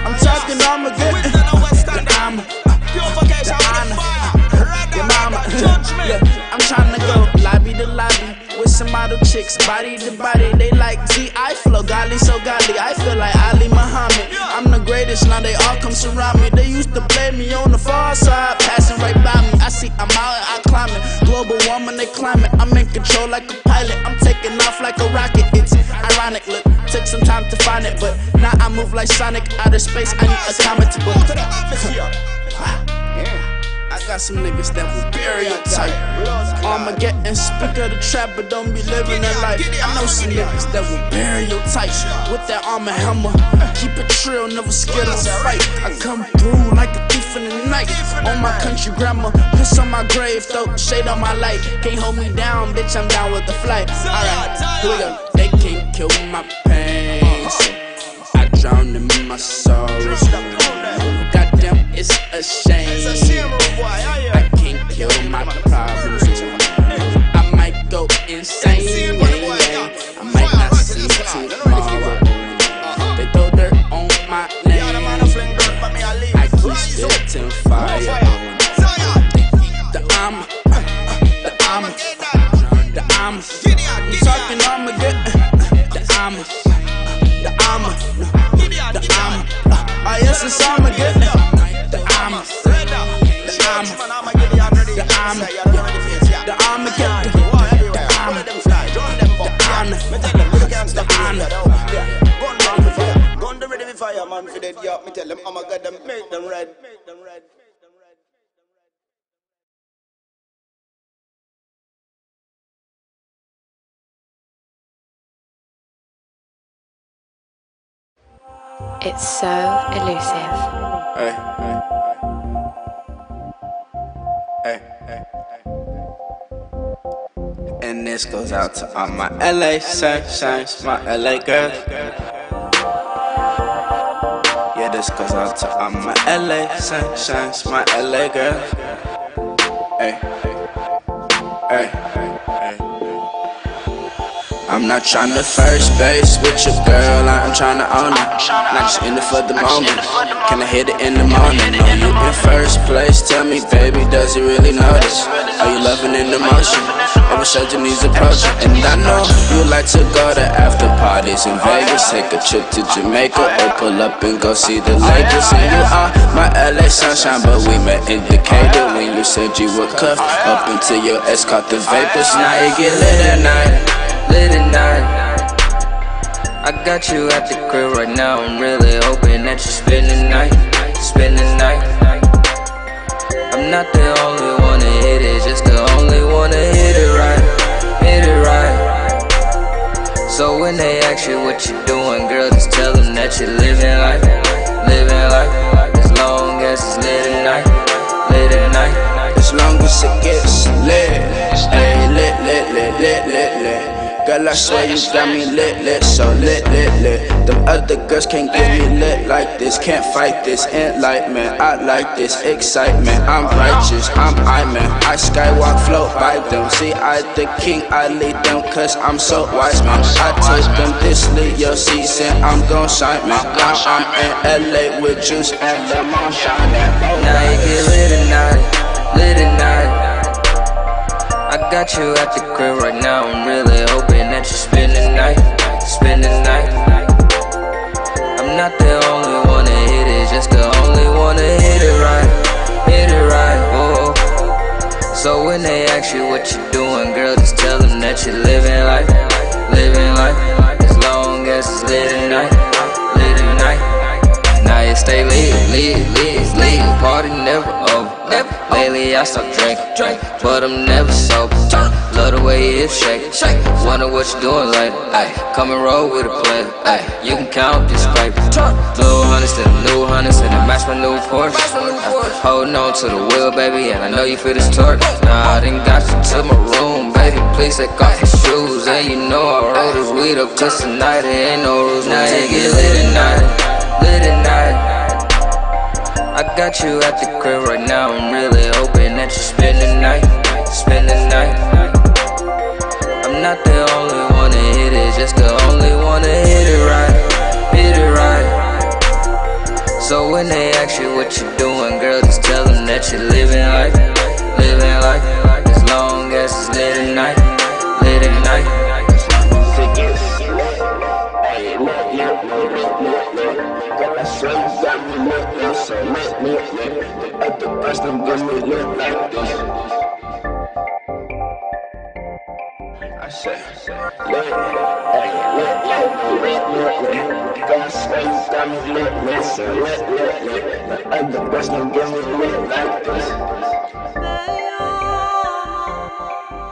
I'm talking Armageddon, the armor, the honor. Your mama, look, I'm tryna go lobby to lobby with some model chicks, body to body. They like T.I. flow, godly so godly. I feel like Ali Muhammad. I'm the greatest, now they all come surround me. They used to play me on the far side, passing right by me. I see I'm out and I climbing. Global warming, they climbing. I'm in control like a pilot. I'm taking off like a rocket. It's ironic, look, took some time to find it, but now I move like Sonic. Outer space, I need a comet to go. I got some niggas that will bury your type. Armageddon, speak of the trap, but don't be living that life. I know some niggas that will bury your type with that armor hammer. Keep it trill, never scared of a fight. I come through like a thief in the night. On my country grandma, piss on my grave, throw shade on my light. Can't hold me down, bitch, I'm down with the flight. Alright, here we go. They can't kill my pain, so I drown in my sorrows. Goddamn, it's a shame. I can't kill my problems. I might go insane. I might not see tomorrow. They throw dirt on my name. I keep spitting fire. The armor, the armor, the armor. I'm talking Armageddon. The armor, the armor, the armor. Oh yes, it's Armageddon. The armor, the armor, the armor, the Armageddon, the armor, the honor. Gun the ready for fire, man, for that, yeah, me tell them, I'ma get them, make them red. It's so elusive. Hey, hey, hey. And this goes out to all my LA sunshines, my LA girls. Yeah, this goes out to all my LA sunshines, my LA girls. Hey, hey, hey. I'm not tryna first base with your girl, I'm tryna own it. Not just in it for the moment. Can I hit it in the morning? Are you in first place? Tell me, baby, does he really notice? Are you loving in the motion? Ever certain needs approaching? And I know you like to go to after parties in Vegas. Take a trip to Jamaica or pull up and go see the Lakers. And you are my LA sunshine, but we met in Decatur when you said you were cuffed up until your ex caught the vapors. Now you get lit at night. Lit at night. I got you at the crib right now. I'm really hoping that you spend the night. Spend the night. I'm not the only one to hit it, just the only one to hit it right. Hit it right. So when they ask you what you doing, girl, just tell them that you're living life. Living life. As long as it's lit at night. Lit at night. As long as it gets lit. Hey, lit, lit, lit, lit, lit, lit. Girl, I swear you got me lit, so lit. Them other girls can't get me lit like this. Can't fight this enlightenment. I like this excitement. I'm righteous, I'm man. I skywalk, float by them. See, I the king, I lead them, cause I'm so wise, man. I told them this lit your season, I'm gon' shine, man. Now I'm in LA with juice and lemon shine. Now you get lit at night, lit at night. I got you at the crib right now, I'm really hoping that you spend the night, spend the night. I'm not the only one to hit it, just the only one to hit it right, oh. So when they ask you what you doing, girl, just tell them that you're living life, as long as it's lit at night, lit at night. Now you stay lit, party never over. Lately I stopped drinking, but I'm never sober. Love the way you hip shake, wonder what you doing later. Come and roll with a player, you can count this paper. Blue hunters to the new hunters, and it match my new Porsche. Holding on to the wheel, baby, and I know you feel this torque. Nah, I done got you to my room, baby, please take off your shoes. And you know I roll this weed up, cause tonight there ain't no rules. Now you get lit at night, lit at night. I got you at the crib right now, I'm really hoping that you spend the night, spend the night. I'm not the only one to hit it, just the only one to hit it right, So when they ask you what you doing, girl, just tell them that you're living life, as long as it's lit at night, lit at night.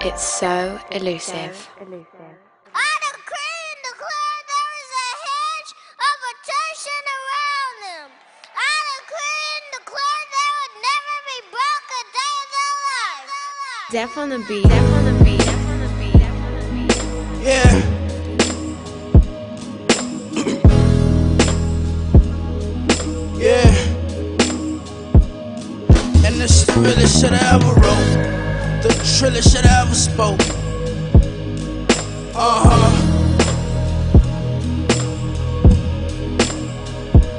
It's so elusive. Deaf on the beat, deaf on the beat, deaf on the beat, deaf on the beat. Yeah. Yeah. And this the realest shit I ever wrote, the trillest shit I ever spoke.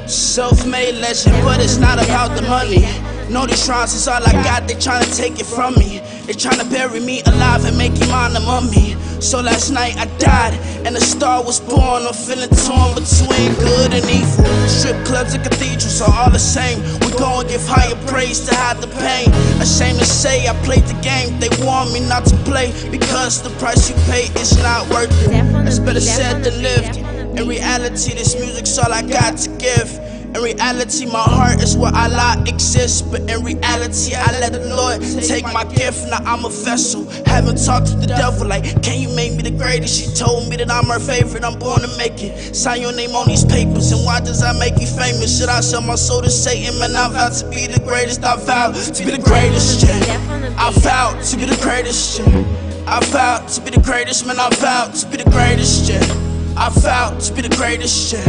Self-made legend, but it's not about the money. No, these shrines is all I got, they tryna take it from me. They tryna bury me alive and make Iman a mummy. So last night I died, and a star was born. I'm feeling torn between good and evil. Strip clubs and cathedrals are all the same. We go and give higher praise to hide the pain. Ashamed to say I played the game, they warned me not to play, because the price you pay is not worth it. It's better said than lived. In reality, this music's all I got to give. In reality, my heart is where Allah exists. But in reality, I let the Lord take my gift. Now I'm a vessel. Haven't talked to the devil like, can you make me the greatest? She told me that I'm her favorite, I'm born to make it. Sign your name on these papers, and why does that make you famous? Should I sell my soul to Satan? Man, I vow to be the greatest. I vow to be the greatest, yeah. I vow to be the greatest, yeah. I vow to be the greatest, man, I vow to be the greatest, yeah. I vow to be the greatest, yeah.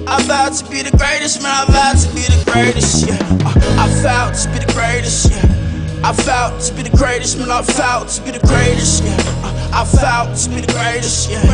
I vow to be the greatest, man, I vow to be the greatest, yeah. I vow to be the greatest, yeah. I vow to be the greatest, man, I vow to be the greatest, yeah. I vow to be the greatest, yeah.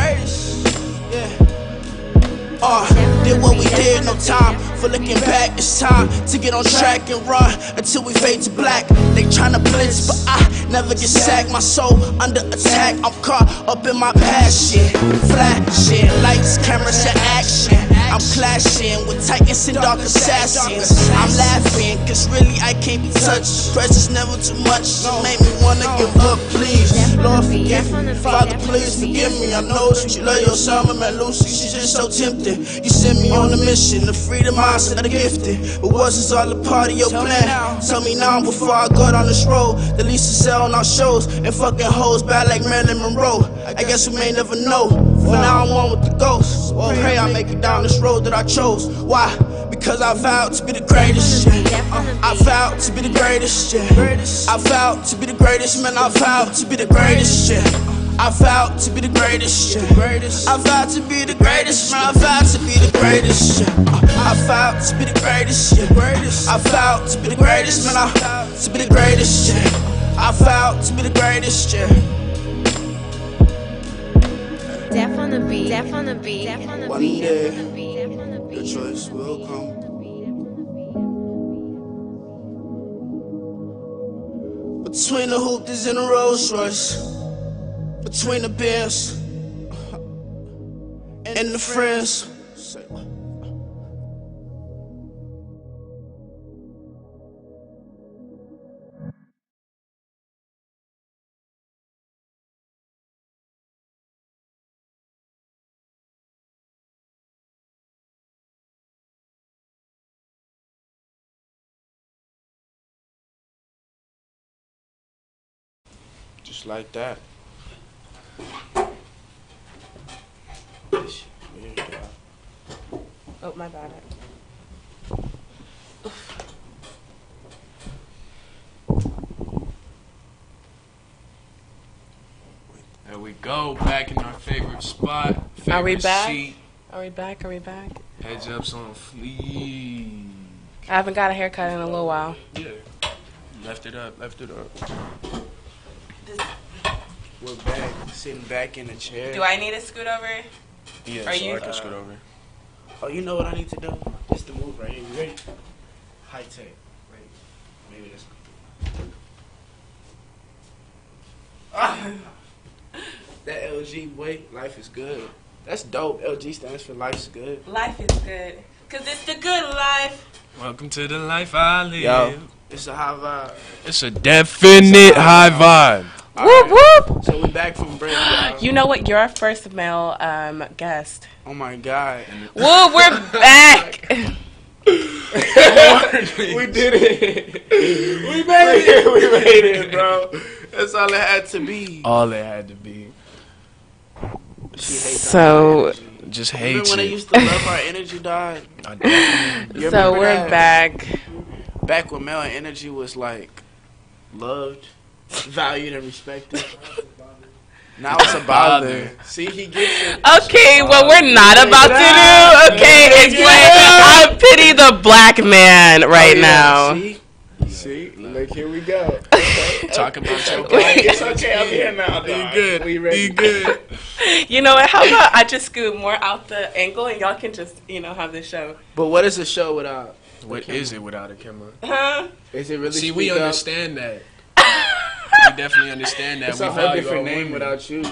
Did what we did, no time for looking back. It's time to get on track and run until we fade to black. They tryna blitz, but I never get sacked. My soul under attack, I'm caught up in my passion. Flashing lights, cameras, and action. I'm clashing with titans and dark assassins. I'm laughing, cause really I can't be touched. Presence never too much, you make me wanna give up, please. Lord forgive me, Father please forgive me. I know that you love your son, man, Lucy, she's just so tempting. You sent me on a mission, to free the mindset of the gifted. But was this all a part of your plan? Tell me now before I go down this road. The least to sell on our shows, and fucking hoes bad like Marilyn Monroe. I guess we may never know. For now I'm one with the ghosts. Pray I make it down this road that I chose. Why? Because I vowed to be the greatest, yeah. I vowed to be the greatest, yeah. I vowed to be the greatest, man, I vowed to be the greatest, yeah. I vowed to be the greatest, yeah. I vowed to be the greatest, man. I vowed to be the greatest, yeah. I vowed to be the greatest, yeah. I vowed to be the greatest, man. I vowed to be the greatest, yeah. I vowed to be the greatest, yeah. Deaf on the beat. Deaf on the beat. Deaf on the One beat. day, Deaf on the beat. Deaf on the beat. your choice will come. Between the hoopties and the Rolls Royce, between the Bears and the friends. Just like that. Oh, my bad. There we go, back in our favorite spot. Are we favorite back? Seat. Are we back? Are we back? Heads ups on fleek. I haven't got a haircut in a little while. Yeah. Left it up, left it up. We're back, sitting back in the chair. Do I need to scoot over? Yeah, Are so you- I can scoot over. Oh, you know what I need to do? Just to move right here. You ready? High tech. Wait. Maybe this. That LG, boy, life is good. That's dope. LG stands for life's good. Life is good. Because it's the good life. Welcome to the life I live. Yo, it's a high vibe. It's a definite high vibe. Whoop, whoop. So we back from break, y'all. You know what? You're our first male guest. Oh my God. Whoop, we're back. We did it. We made it. We made it, bro. That's all it had to be. All it had to be. She hates So- our energy. Just Remember hates when they it. used to love our energy, dog? I definitely- You So remember we're that? back. Back when male energy was like loved, valued, and respected. Now it's a bother. See, he gets it. Okay, what we're not about to do, okay, explain. I pity the black man right Oh, yeah. now. See, look, here we go. Talk about your It's okay, I'm here now, dog. You good. We ready. You good. You know what? How about I just scoot more out the angle and y'all can just, have this show. But what is a show without? What is it without a camera? Huh? Is it really? See, we speak up? understand that. We definitely understand that. It's We a whole value different our name women. without you.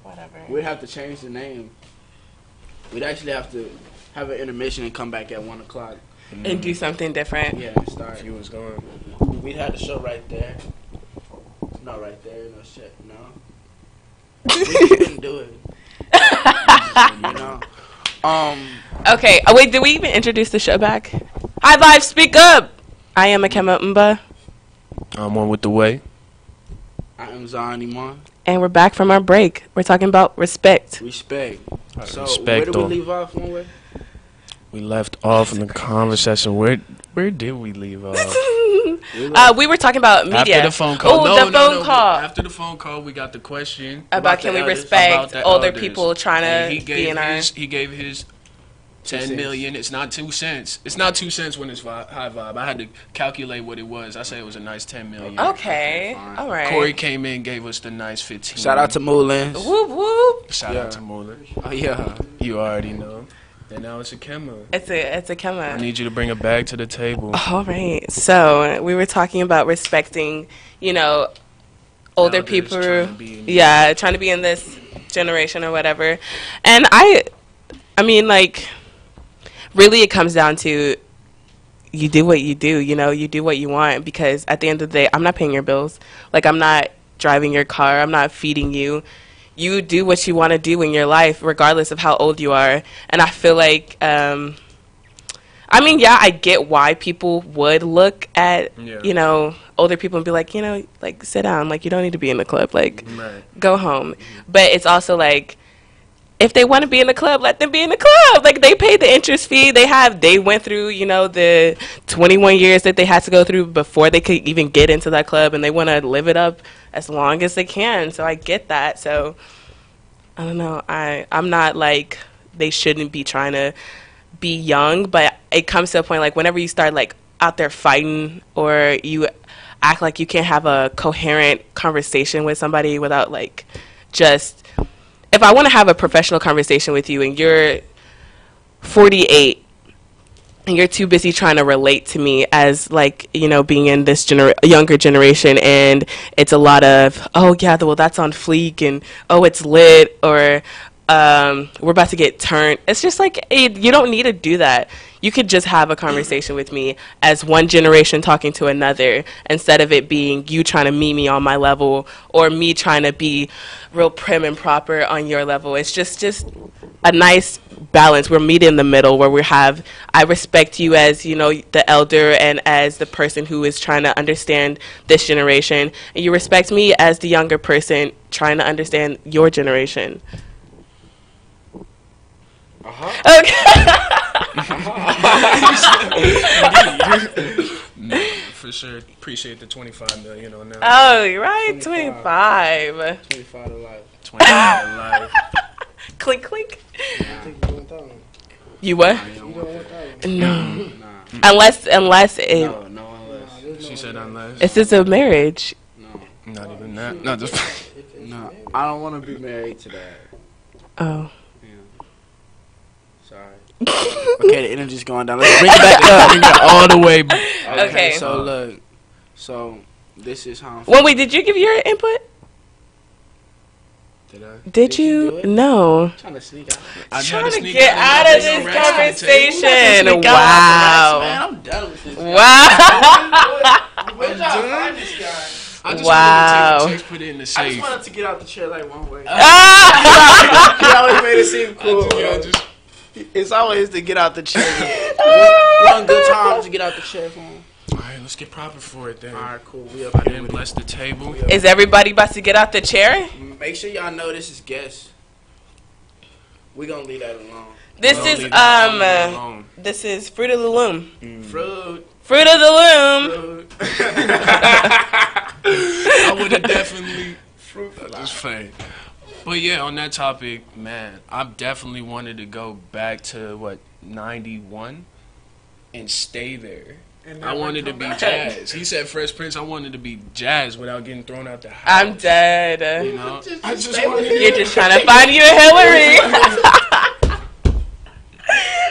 Whatever. We'd have to change the name. We'd actually have to have an intermission and come back at 1 o'clock. And do something different. Yeah, and start. If you was gone. We'd have the show right there. Not right there, no shit, no. We couldn't do it. You know. Okay. Oh, wait, did we even introduce the show back? HighVibe, speak up. I am Akema Mba, I'm one with the way. I am Zion Iman. and we're back from our break. We're talking about respect. Respect. So Respect, where did we though. leave off? One way. We left off in the conversation. Where did we leave off? We were talking about media. After the phone call. Oh, No, the no, phone no. call. After the phone call, we got the question About can the we elders. respect about the older elders. people trying And to he be in our... he gave his 10 cents. million. It's not 2 cents. It's not 2 cents when it's high vibe. I had to calculate what it was. I said it was a nice 10 million. Okay. Fine. All right. Corey came in, gave us the nice 15. Shout out to Moulins. Whoop, whoop. Shout Yeah. out to Moulin. Oh yeah. You already know. And now it's a camera. It's a I camera. need you to bring a bag to the table. All right. So we were talking about respecting, older Elders people. trying to be in- Yeah, trying to be in this generation or whatever. And I mean, like, really, it comes down to you do what you do. You do what you want, because at the end of the day, I'm not paying your bills. Like, I'm not driving your car. I'm not feeding you. You do what you want to do in your life, regardless of how old you are. And I feel like, I get why people would look at, Yeah. older people and be like, like, sit down. Like, you don't need to be in the club. Like, Right. go home. But it's also like, if they want to be in the club, let them be in the club. Like, they paid the interest fee. They went through, the 21 years that they had to go through before they could even get into that club, and they want to live it up as long as they can. So I get that. So I don't know. I'm not like they shouldn't be trying to be young, but it comes to a point like whenever you start like out there fighting or you act like you can't have a coherent conversation with somebody without like just, if I want to have a professional conversation with you and you're 48 and you're too busy trying to relate to me as like, you know, being in this younger generation, and it's a lot of, oh yeah, well that's on fleek, and oh it's lit, or we're about to get turned. It's just like, you don't need to do that. You could just have a conversation with me as one generation talking to another, instead of it being you trying to meet me on my level or me trying to be real prim and proper on your level. It's just a nice balance. We're meeting in the middle where I respect you as, you know, the elder and as the person who is trying to understand this generation, and you respect me as the younger person trying to understand your generation. Okay. For sure. Appreciate the 25 million on that. Oh, you're right. 25. 25 to life. 25 to life. Clink, clink. I think you're doing that. You what? You don't want that. No. Nah. Unless No, it, no, unless. She said unless. this is a marriage. No. Not even that. No, just. No. I don't want to be married to that. Oh. Yeah. Sorry. Okay, the energy's going down. Let's bring it back up. Bring it all the way. Okay. So look. So this is how I'm Well, wait, did you give your input? Did I? Did you? do it? No. trying to sneak out. I'm Trying to sneak get out of There's this no rest on the conversation. table. Man, Wow. I'm done with this. Wow. Where'd y'all find this guy? I just Wow. wanted to take the checks, put it in the I safe. just wanted to get out the chair like one way. Ah! He always made it seem cool. just It's always to get out the chair. one good time to get out the chair for him. all right, let's get proper for it then. All right, cool. We up here And with bless the table. Is everybody about to get out the chair? it. Make sure y'all know this is guests. We gonna leave that alone. This Don't is leave that all alone. this is Fruit of the Loom. Fruit. Fruit of the Loom. I would have definitely. Just fine. But yeah, on that topic, man, I definitely wanted to go back to 91 and stay there. I wanted to be Jazz. He said Fresh Prince. I wanted to be Jazz without getting thrown out the house. I'm dead. You know, I just wanted You're just trying to find you a Hillary.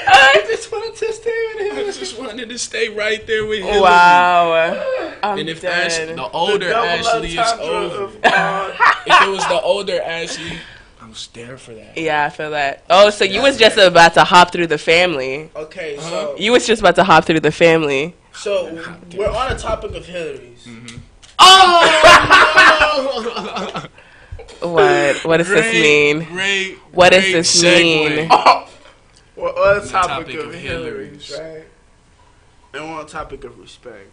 I just wanted to stay with him. I just wanted to stay right there with him. Wow. I'm And if dead. the older Ashley is over, if it was the older Ashley, I was there for that. Yeah, I feel that. Oh, so you was just about to hop through the family. Okay, so You was just about to hop through the family. we're on the topic of Hillary's. What does this mean? Great. What does great this segue. mean? We're on the topic topic of of Hillary's, Hillary's. right? And we're on the topic of respect.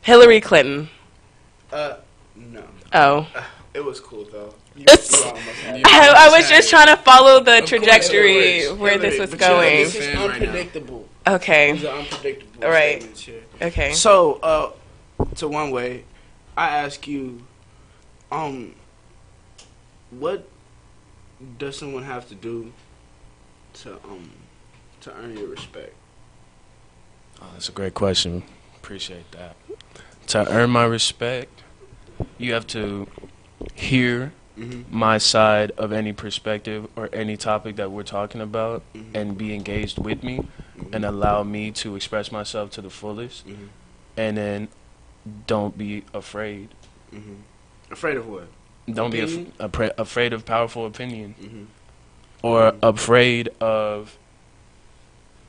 Hillary Clinton. No. Oh. It was cool though. It's- almost had it. I was just trying to follow the Of course, trajectory of course. where this Hillary, was but you know, going. This is Fan right now. unpredictable. Okay. These are unpredictable Right. statements here. Okay. So, to one way, I ask you, what does someone have to do to earn your respect? Oh, that's a great question. Appreciate that. To earn my respect, you have to hear my side of any perspective or any topic that we're talking about and be engaged with me and allow me to express myself to the fullest. And then don't be afraid. Afraid of what? Don't be Opinion? afraid of powerful opinion or afraid of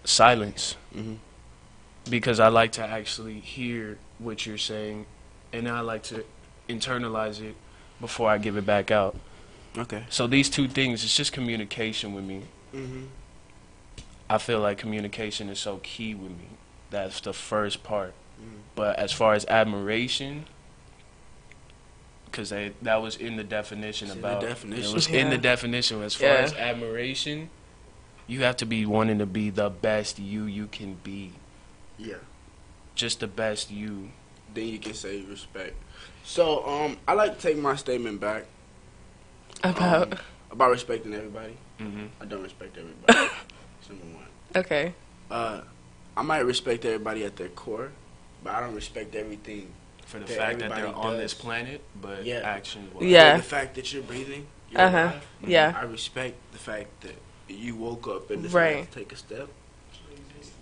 silence. Because I like to actually hear what you're saying, and I like to internalize it before I give it back out. Okay. So these two things, it's just communication with me. I feel like communication is so key with me. That's the first part. But as far as admiration, because that was in the definition It's in about the definition. it was in the definition. As far Yeah. as admiration, you have to be wanting to be the best you can be. Yeah. Just the best you. then you can say respect. So, I like to take my statement back. About respecting everybody. I don't respect everybody. That's number one. Okay. I might respect everybody at their core, but I don't respect everything For the fact that they're on this planet, but Yeah. action. Yeah. The fact that you're breathing, you're Uh-huh. alive. Yeah. I respect the fact that you woke up and Right. decided to take a step.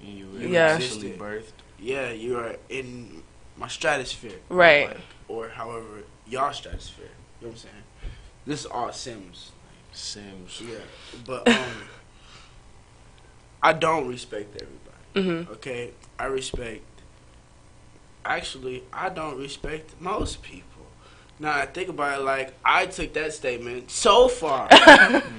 You Yeah. initially birthed. Yeah, you are in my stratosphere. Right. Like, or however, y'all stratosphere. You know what I'm saying? This is all Sims. Sims. Yeah. But, I don't respect everybody. Okay? I don't respect most people. Now, I think about it, like, I took that statement so far.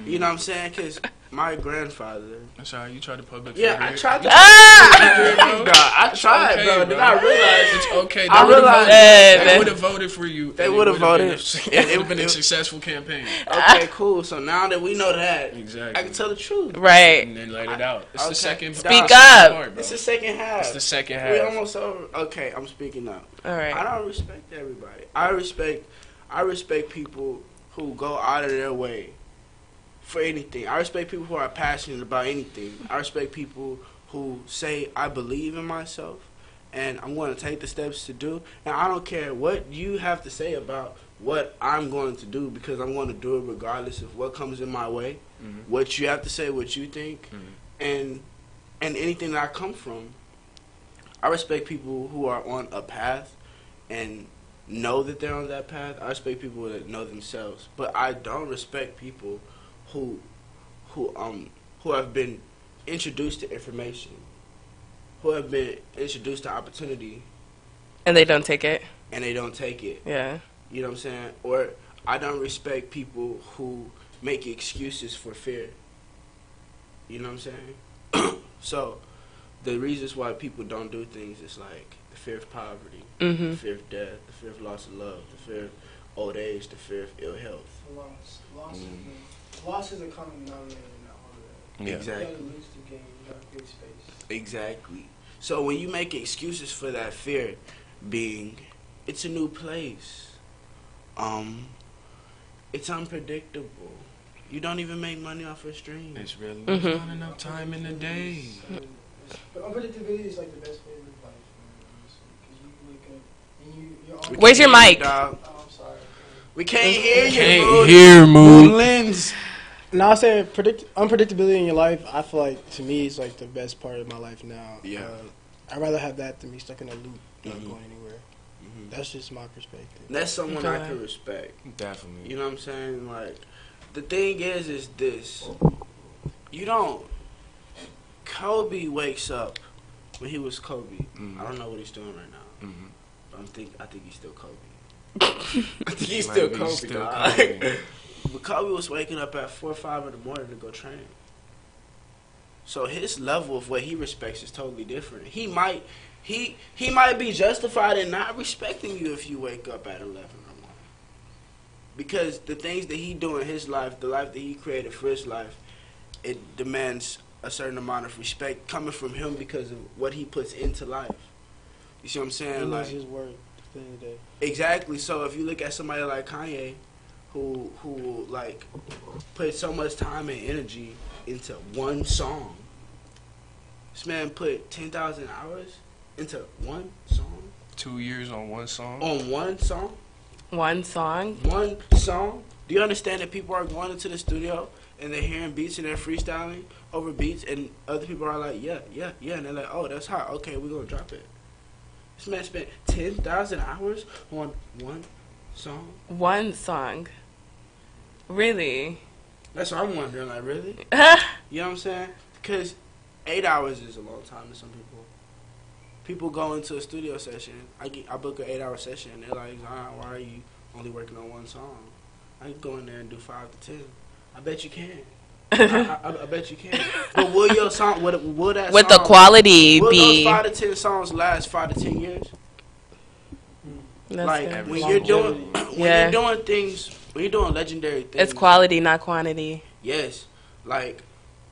You know what I'm saying? Because my grandfather... I'm sorry, you tried to public Yeah, figure I it? tried to... Ah! Nah, I tried, okay, bro. Then I realized... It's okay. I realized... They would have voted for you. They would have voted. It would have been a successful campaign. Okay, cool. So now that we know that, Exactly. I can tell the truth. Right. And then let it out. It's the second Speak part, up. bro. It's the second half. It's the second half. We almost over. Okay, I'm speaking up. All right. I don't respect everybody. I respect people who go out of their way for anything. I respect people who are passionate about anything. I respect people who say, I believe in myself and I'm going to take the steps to do. And I don't care what you have to say about what I'm going to do, because I'm going to do it regardless of what comes in my way, what you have to say, what you think, and anything that I come from. I respect people who are on a path and know that they're on that path. I respect people that know themselves, but I don't respect people who have been introduced to information, who have been introduced to opportunity, And they don't take it. and they don't take it. Yeah. You know what I'm saying? Or I don't respect people who make excuses for fear. You know what I'm saying? So the reasons why people don't do things is like the fear of poverty, the fear of death, the fear of loss of love, the fear of old age, the fear of ill health. Loss is a common denominator in all of that. Yeah. Exactly. You gotta lose the game. You gotta create space. Exactly. So when you make excuses for that fear being, it's a new place. It's unpredictable. You don't even make money off a stream. It's really there's not enough time in the day. But unpredictability is like the best way to live life, man. Because you wake up and you're We Where's your can't hear mic? you, dog. Oh, I'm sorry. We can't hear you. Can't Mood. hear, Mood. Lens. Now I say unpredictability in your life. I feel like to me it's like the best part of my life now. Yeah. I'd rather have that than be stuck in a loop, not Mhm. going anywhere. That's just my perspective. That's someone I Okay. can respect. Definitely. You know what I'm saying? Like, the thing is this. You don't. Kobe wakes up when he was Kobe. I don't know what he's doing right now. But I think he's still Kobe. I think he's Might still be Kobe, still dog. Kobe. But Kobe was waking up at 4 or 5 in the morning to go train. So his level of what he respects is totally different. He might be justified in not respecting you if you wake up at 11 in the morning. Because the things that he do in his life, the life that he created for his life, it demands a certain amount of respect coming from him because of what he puts into life. You see what I'm He saying? knows Like, his work at the end of the day. exactly. So if you look at somebody like Kanye, who like put so much time and energy into one song. This man put 10,000 hours into one song. 2 years on one song. On one song. One song. One song. Do you understand that people are going into the studio and they're hearing beats and they're freestyling over beats, and other people are like, yeah, and they're like, oh, that's hot. Okay, we're gonna drop it. This man spent 10,000 hours on one song. One song. Really? That's what I'm wondering. Like, really? You know what I'm saying? Because 8 hours is a long time to some people. People go into a studio session. I book an 8-hour session, and they're like, Zion, why are you only working on one song? I can go in there and do 5 to 10. I bet you can. I bet you can. But will your song, will that Would song, the quality will be? those 5 to 10 songs last 5 to 10 years? That's Like good. when you're doing things, when you're doing legendary things, It's quality, not quantity. yes, like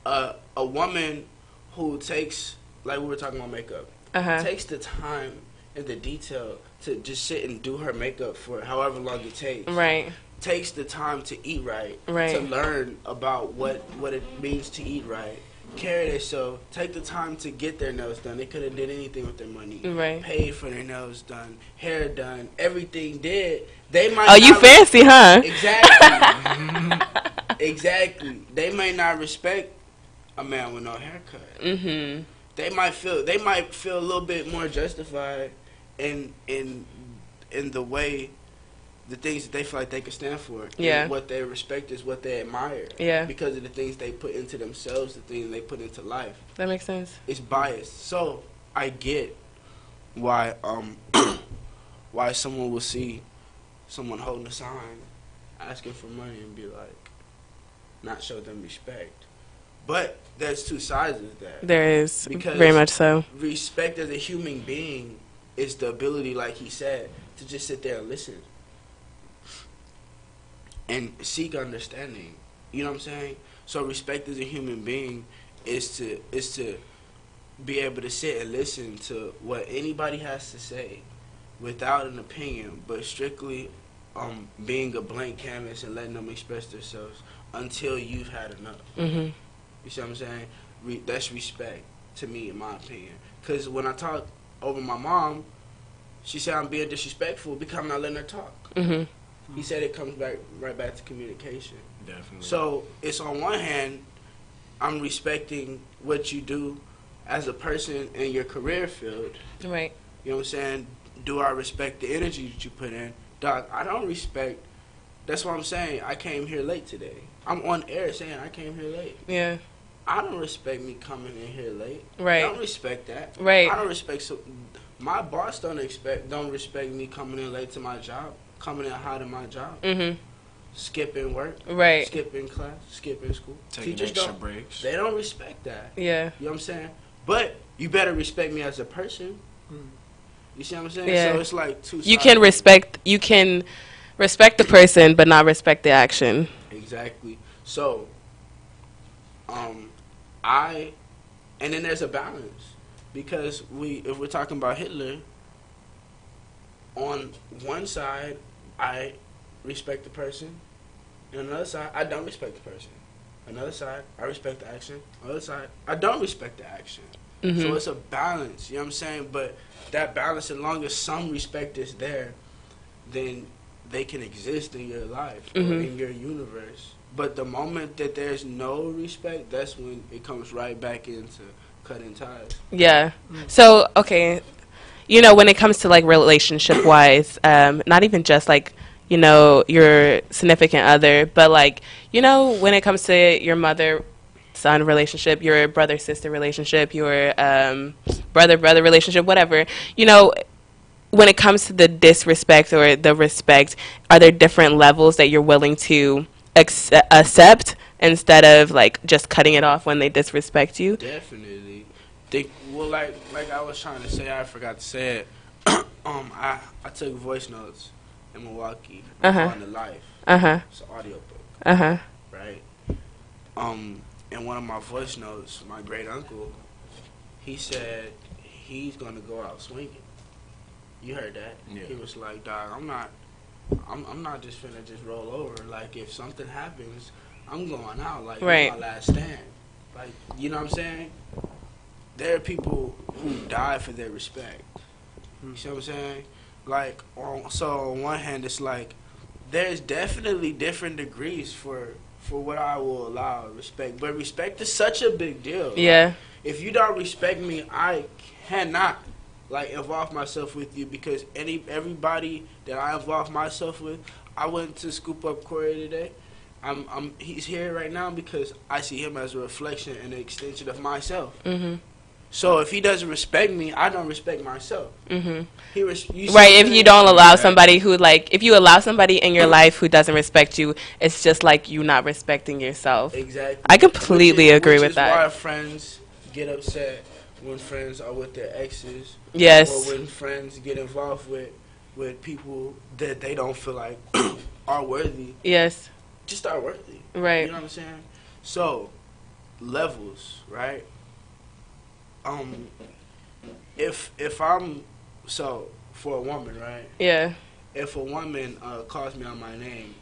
a woman who takes, like we were talking about makeup, Uh-huh. takes the time in the detail to just sit and do her makeup for however long it takes. Right. Takes the time to eat right. Right. To learn about what it means to eat right. Carry themselves. Take the time to get their nails done. They could have did anything with their money. Right. Paid for their nails done, hair done, everything did. They might. Oh, you fancy, huh? Exactly. Exactly. They may not respect a man with no haircut. Mm-hmm. They might feel a little bit more justified in the way the things that they feel like they can stand for. Yeah. And what they respect is what they admire. Yeah. Because of the things they put into themselves, the things they put into life. That makes sense. It's biased. So I get why why someone will see someone holding a sign asking for money and be like, not show them respect. But there's two sides of that. There is. Because very much so. Respect as a human being is the ability, like he said, to just sit there and listen and seek understanding. You know what I'm saying? So respect as a human being is to be able to sit and listen to what anybody has to say without an opinion, but strictly being a blank canvas and letting them express themselves until you've had enough. Mm-hmm. You see what I'm saying? That's respect to me, in my opinion. Because when I talk over my mom, she said I'm being disrespectful because I'm not letting her talk. Mm-hmm. He said it comes right back to communication. Definitely. So it's on one hand, I'm respecting what you do as a person in your career field. Right. You know what I'm saying? Do I respect the energy that you put in? Doc, I don't respect. That's what I'm saying. I came here late today. I'm on air saying I came here late. Yeah. I don't respect me coming in here late. Right. I don't respect that. Right. I don't respect my boss don't respect me coming in late to my job, coming in hot in my job, Mm-hmm. skipping work, Right. skipping class, skipping school. Taking Teachers extra don't. breaks. They don't respect that. Yeah. You know what I'm saying? But you better respect me as a person. You see what I'm saying? Yeah. So it's like two sides. You can respect the person, but not respect the action. Exactly. So, and then there's a balance, because if we're talking about Hitler, on one side, I respect the person, and on the other side, I don't respect the person. Another side, I respect the action. Other side, I don't respect the action. Mm-hmm. So it's a balance, you know what I'm saying? But that balance, as long as some respect is there, then they can exist in your life or Mm-hmm. in your universe. But the moment that there's no respect, that's when it comes right back into cutting ties. Yeah. So, okay, when it comes to, like, relationship-wise, not even just, like, your significant other, but, like, when it comes to your mother-son relationship, your brother-sister relationship, your brother-brother relationship, whatever, when it comes to the disrespect or the respect, are there different levels that you're willing to accept instead of, like, just cutting it off when they disrespect you? Definitely. Like I was trying to say, I forgot to say it. I took voice notes in Milwaukee on the life. It's an audio book. Right. In one of my voice notes, my great uncle, he said he's gonna go out swinging. You heard that? Yeah. He was like, "Dog, I'm not just finna just roll over. Like, if something happens, I'm going out. Like, Right. it's my last stand. Like, you know what I'm saying? There are people who die for their respect. You see what I'm saying? Like, so on one hand, it's like there's definitely different degrees for what I will allow respect. But respect is such a big deal. Yeah. Like, if you don't respect me, I cannot, like, involve myself with you, because everybody that I involve myself with, I went to scoop up Corey today. He's here right now because I see him as a reflection and an extension of myself. Mm-hmm. So if he doesn't respect me, I don't respect myself. Mm-hmm. Right, if you don't allow somebody who, like, if you allow somebody in your life who doesn't respect you, it's just like you not respecting yourself. Exactly. I completely agree with that. Which is why friends get upset when friends are with their exes. Yes. Or when friends get involved with people that they don't feel like are worthy. Yes. Just are worthy. Right. You know what I'm saying? So, levels, right? If I'm So for a woman, right? Yeah. If a woman calls me on my name,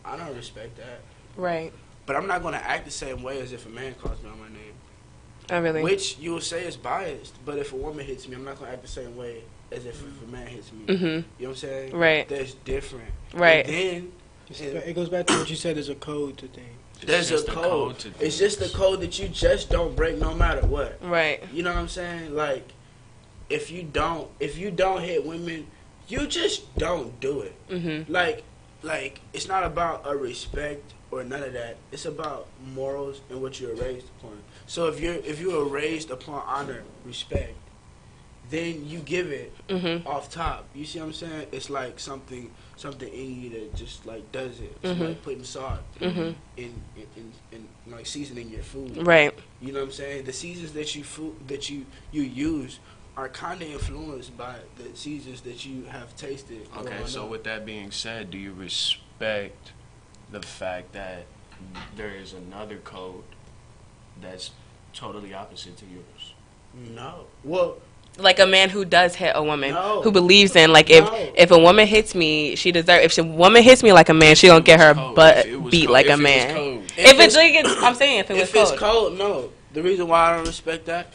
I don't respect that. Right. But I'm not going to act the same way as if a man calls me on my name. Oh, really? Which you will say is biased, but if a woman hits me, I'm not going to act the same way as if a man hits me. Mm-hmm. You know what I'm saying? Right. That's different. Right. And then it goes back to what you said. There's a code to things. there's a code. It's just a code that you just don't break no matter what. Right. You know what I'm saying? Like, if you don't hit women, you just don't do it. Mm-hmm. Like it's not about a respect or none of that. It's about morals and what you're raised upon. So if you are raised upon honor, respect, then you give it off top. You see what I'm saying? It's like something in you that just like does it. It's like putting salt in like seasoning your food. Right. You know what I'm saying? The seasons that you use are kind of influenced by the seasons that you have tasted. Okay, so with that being said, do you respect the fact that there is another code that's totally opposite to yours? No. Well, like a man who does hit a woman, No. who believes in, like, No. if a woman hits me, she deserves. If a woman hits me like a man, she gonna get her butt beat like a man. If it's like, I'm saying, if it was it's cold. cold, no. The reason why I don't respect that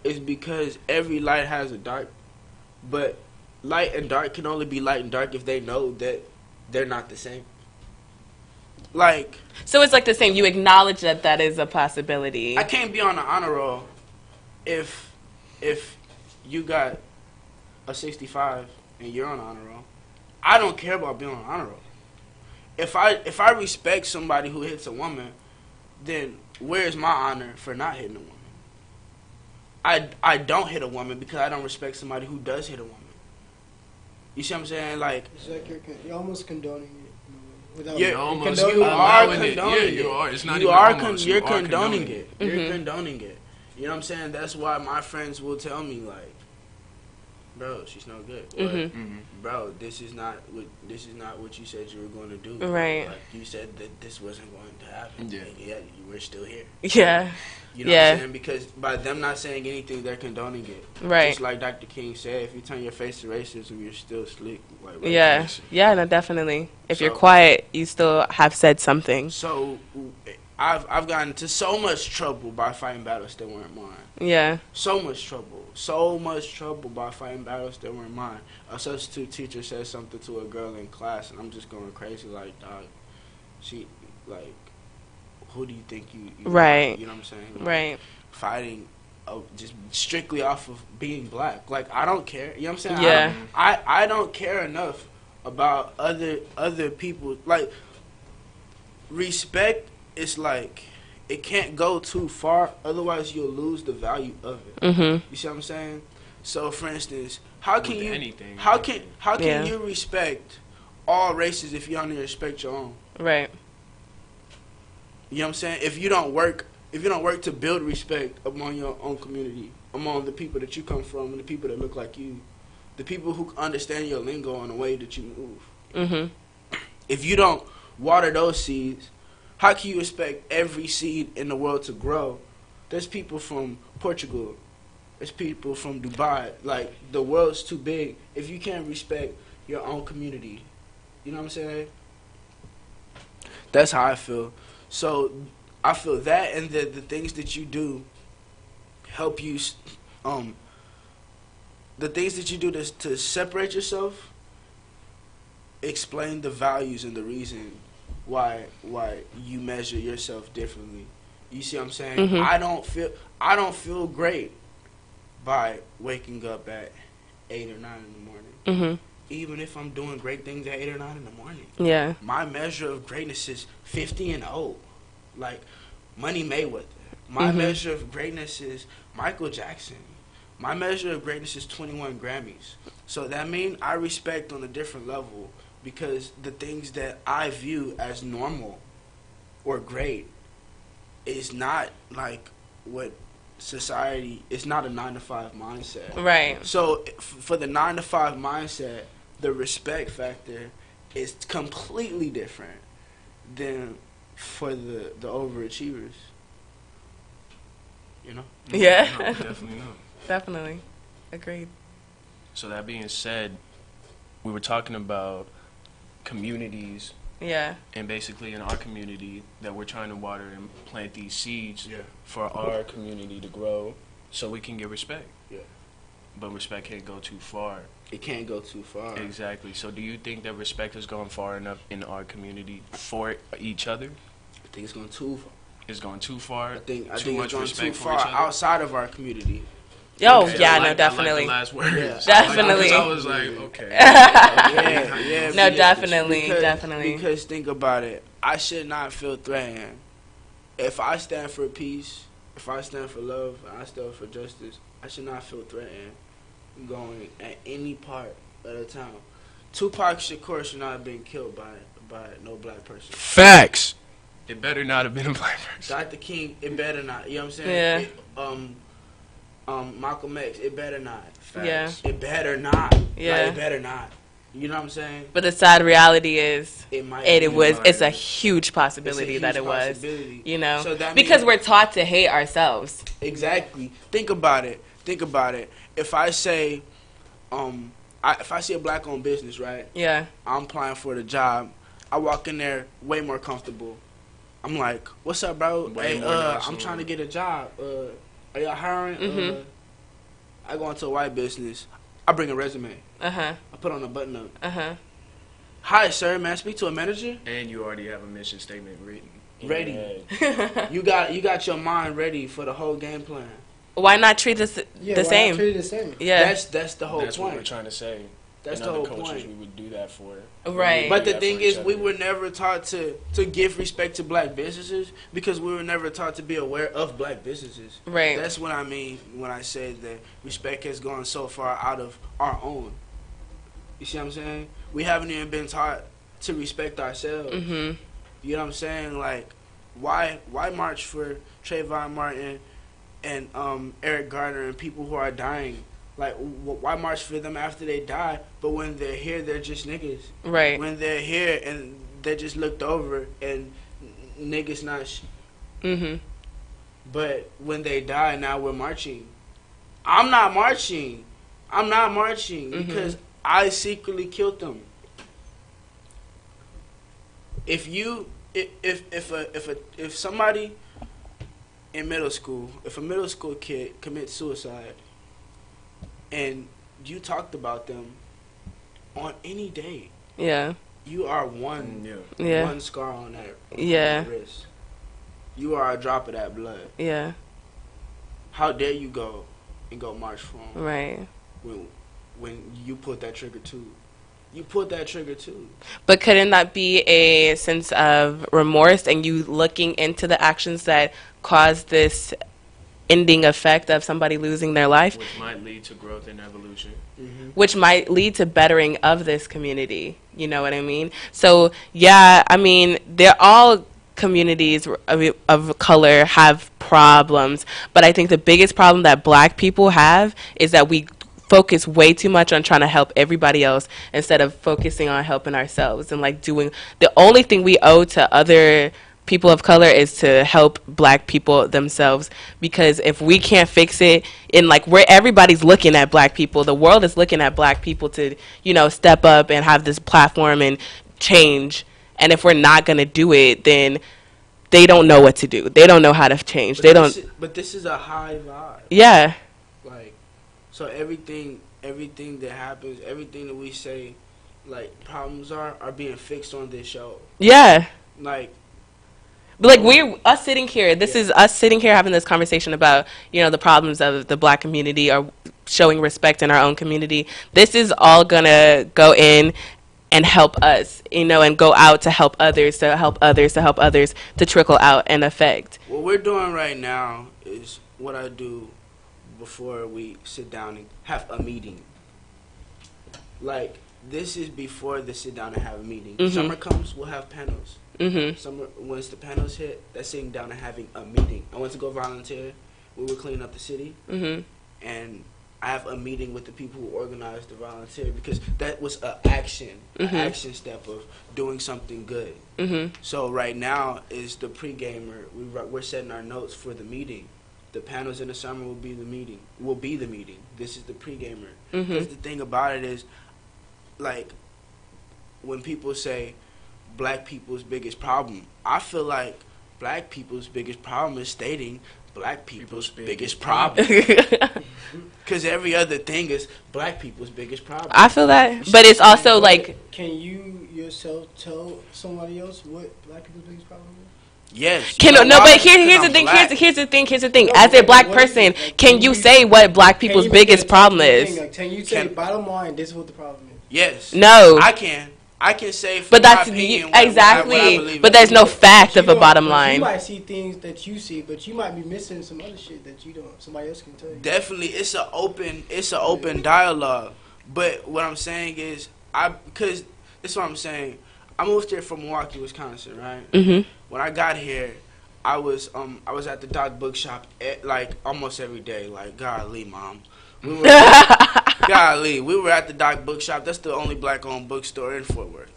is because every light has a dark, but light and dark can only be light and dark if they know that they're not the same. Like, So it's like the same. You acknowledge that that is a possibility. I can't be on the honor roll if you got a 65 and you're on the honor roll. I don't care about being on the honor roll. If I respect somebody who hits a woman, then where's my honor for not hitting a woman? I don't hit a woman because I don't respect somebody who does hit a woman. You see what I'm saying? Like, It's like you're almost condoning it. Without you almost are allowing it. condoning it. Yeah, you are. It's not you even are almost. you're You are condoning condoning it. You're condoning it. You know what I'm saying? That's why my friends will tell me, like, bro, she's no good. Or, bro, this is not what you said you were going to do. Right. Like, you said that this wasn't going to happen. Yeah. And yet we're still here. Yeah. You know what I'm saying? Because by them not saying anything, they're condoning it. Right. Just like Dr. King said, if you turn your face to racism, you're still slick. Like, Yeah. racist. Yeah, no, definitely. If So- you're quiet, you still have said something. So I've gotten into so much trouble by fighting battles that weren't mine. Yeah. So much trouble by fighting battles that weren't mine. A substitute teacher said something to a girl in class, and I'm just going crazy. Like, dog, she, like, who do you think you Right. You know what I'm saying? Like, Right. fighting just strictly off of being black. Like, I don't care. You know what I'm saying? Yeah. I don't care enough about other people. Like, respect is like, it can't go too far, otherwise you'll lose the value of it. You see what I'm saying? So, for instance, how can With you anything, how can Yeah. you respect all races if you don't even respect your own? Right. You know what I'm saying? If you don't work to build respect among your own community, among the people that you come from and the people that look like you, the people who understand your lingo and the way that you move. If you don't water those seeds, how can you expect every seed in the world to grow? There's people from Portugal. There's people from Dubai. Like, the world's too big. If you can't respect your own community, you know what I'm saying? That's how I feel. So, I feel that, and the things that you do help you, the things that you do to separate yourself, explain the values and the reason why you measure yourself differently. You see what I'm saying? I don't feel great by waking up at 8 or 9 in the morning. Even if I'm doing great things at 8 or 9 in the morning. Yeah. My measure of greatness is 50 and 0. Like Money Mayweather. My measure of greatness is Michael Jackson. My measure of greatness is 21 Grammys. So that means I respect on a different level, because the things that I view as normal or great is not like what society, it's not a 9-to-5 mindset. Right. So for the 9-to-5 mindset, the respect factor is completely different than for the overachievers. You know? Yeah. No, definitely not. Definitely. Agreed. So that being said, we were talking about communities, Yeah. and basically in our community that we're trying to water and plant these seeds Yeah. for our community to grow so we can get respect. Yeah. But respect can't go too far. It can't go too far. Exactly. So do you think that respect has gone far enough in our community for each other? I think it's going too far. It's gone too far? I think too it's much going respect too for far each other? outside of our community. Oh, Okay, yeah, I no, like definitely. the last words. Yeah. Definitely. I was like, okay. Yeah. No, definitely, Because- definitely. Because think about it. I should not feel threatened. If I stand for peace, if I stand for love, and I stand for justice, I should not feel threatened going at any part of the town. Tupac Shakur should not have been killed by no black person. Facts. It better not have been a black person. Dr. King, it better not. You know what I'm Yeah. saying? Malcolm X, it better not. Facts. Yeah. It better not. Yeah. Like, it better not. You know what I'm saying? But the sad reality is, It might. it's a huge It's a possibility huge that it was. possibility. You know, So that because means- we're taught to hate ourselves. Exactly. Think about it. If I say, if I see a black-owned business, right? Yeah. I'm applying for the job. I walk in there way more comfortable. I'm like, "What's up, bro? Way Hey, more I'm nonchalant. trying to get a job. Are y'all hiring?" Mhm. I go into a white business. I bring a resume. Uh huh. I put on a button up. Uh huh. Hi, sir. May I speak to a manager? And you already have a mission statement written. in Ready. your head. You got your mind ready for the whole game plan. Why not treat us Yeah, the why not same? treat it the same. Yeah. That's the whole That's what we're point. trying to say. That's in the other whole cultures, point. we would do that for. Right. But the that thing for is, each we other. were never taught to give respect to black businesses because we were never taught to be aware of black businesses. Right. That's what I mean when I say that respect has gone so far out of our own. You see what I'm saying? We haven't even been taught to respect ourselves. Mhm. You know what I'm saying? Like, why march for Trayvon Martin and Eric Garner and people who are dying? Like, why march for them after they die? But when they're here, they're just niggas. Right. When they're here and they're just looked over and niggas not. Mhm. But when they die, now we're marching. I'm not marching. Mhm. Because I secretly killed them. If somebody in middle school, if a middle school kid commits suicide, and you talked about them on any day, Yeah. you are one Yeah. one scar on that Yeah. wrist. You are a drop of that blood. Yeah. How dare you go and go march for them Right. when you put that trigger too? You put that trigger too. But couldn't that be a sense of remorse and you looking into the actions that caused this ending effect of somebody losing their life, Which might lead to growth and evolution. which might lead to bettering of this community? You know what I mean? So, yeah, I mean, they're all communities of color have problems, but I think the biggest problem that black people have is that we focus way too much on trying to help everybody else instead of focusing on helping ourselves and like doing the only thing we owe to other people of color is to help black people themselves, because if we can't fix it in like where everybody's looking at black people, the world is looking at black people to, you know, step up and have this platform and change, and if we're not going to do it, then they don't know what to do. They don't know how to change. But this is a high vibe. Yeah. Like, so everything that happens, everything that we say, like problems are being fixed on this show. Yeah. Like, But like us sitting here, this is us sitting here having this conversation about, you know, the problems of the black community or showing respect in our own community. This is all gonna go in and help us, you know, and go out to help others, to help others, to help others, to trickle out and affect. what we're doing right now is what I do before we sit down and have a meeting. Like, this is before the sit down and have a meeting. Mhm. Summer comes, we'll have panels. Mhm. Summer, once the panels hit, that's sitting down and having a meeting. I went to go volunteer. We were cleaning up the city, Mhm. and I have a meeting with the people who organized the volunteer because that was an action step of doing something good. Mhm. So right now is the pre-gamer. We're setting our notes for the meeting. The panels in the summer will be the meeting. This is the pre-gamer. Mhm. Because the thing about it is, like, when people say black people's biggest problem, I feel like black people's biggest problem is stating black people's biggest problem. Because every other thing is black people's biggest problem. I feel that, but it's also like, can you yourself tell somebody else what black people's biggest problem is? Yes. but here's the thing. Here's the thing. No, As a black what is person, it? Like, can you say what black people's Can you make biggest that problem tangible is? thing? Like, can you say bottom line? This is what the problem is. Yes. No. I can say. But my that's opinion, you, what I exactly. believe But in. there's no fact of You a don't- bottom but line. You might see things that you see, but you might be missing some other shit that you don't. Somebody else can tell you. Definitely, it's an open dialogue. But what I'm saying is, because this is what I'm saying. I moved here from Milwaukee, Wisconsin, right? Mhm. When I got here, I was at the Doc Bookshop like almost every day. Like, golly, mom, we were at the Doc Bookshop. That's the only black-owned bookstore in Fort Worth.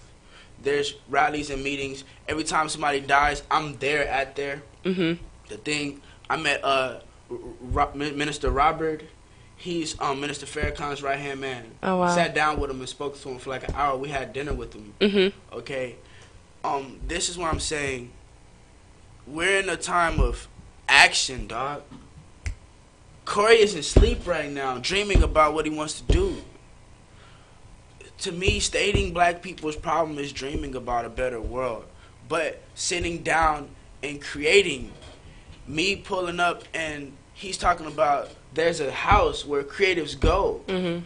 There's rallies and meetings. Every time somebody dies, I'm there at there. Mhm. The thing, I met Minister Robert. He's Minister Farrakhan's right-hand man. Oh, wow. Sat down with him and spoke to him for like an hour. We had dinner with him. Mhm. Okay. This is what I'm saying. We're in a time of action, dog. Corey is asleep right now, dreaming about what he wants to do. To me, stating black people's problem is dreaming about a better world. But sitting down and creating, me pulling up and he's talking about there's a house where creatives go. Mhm.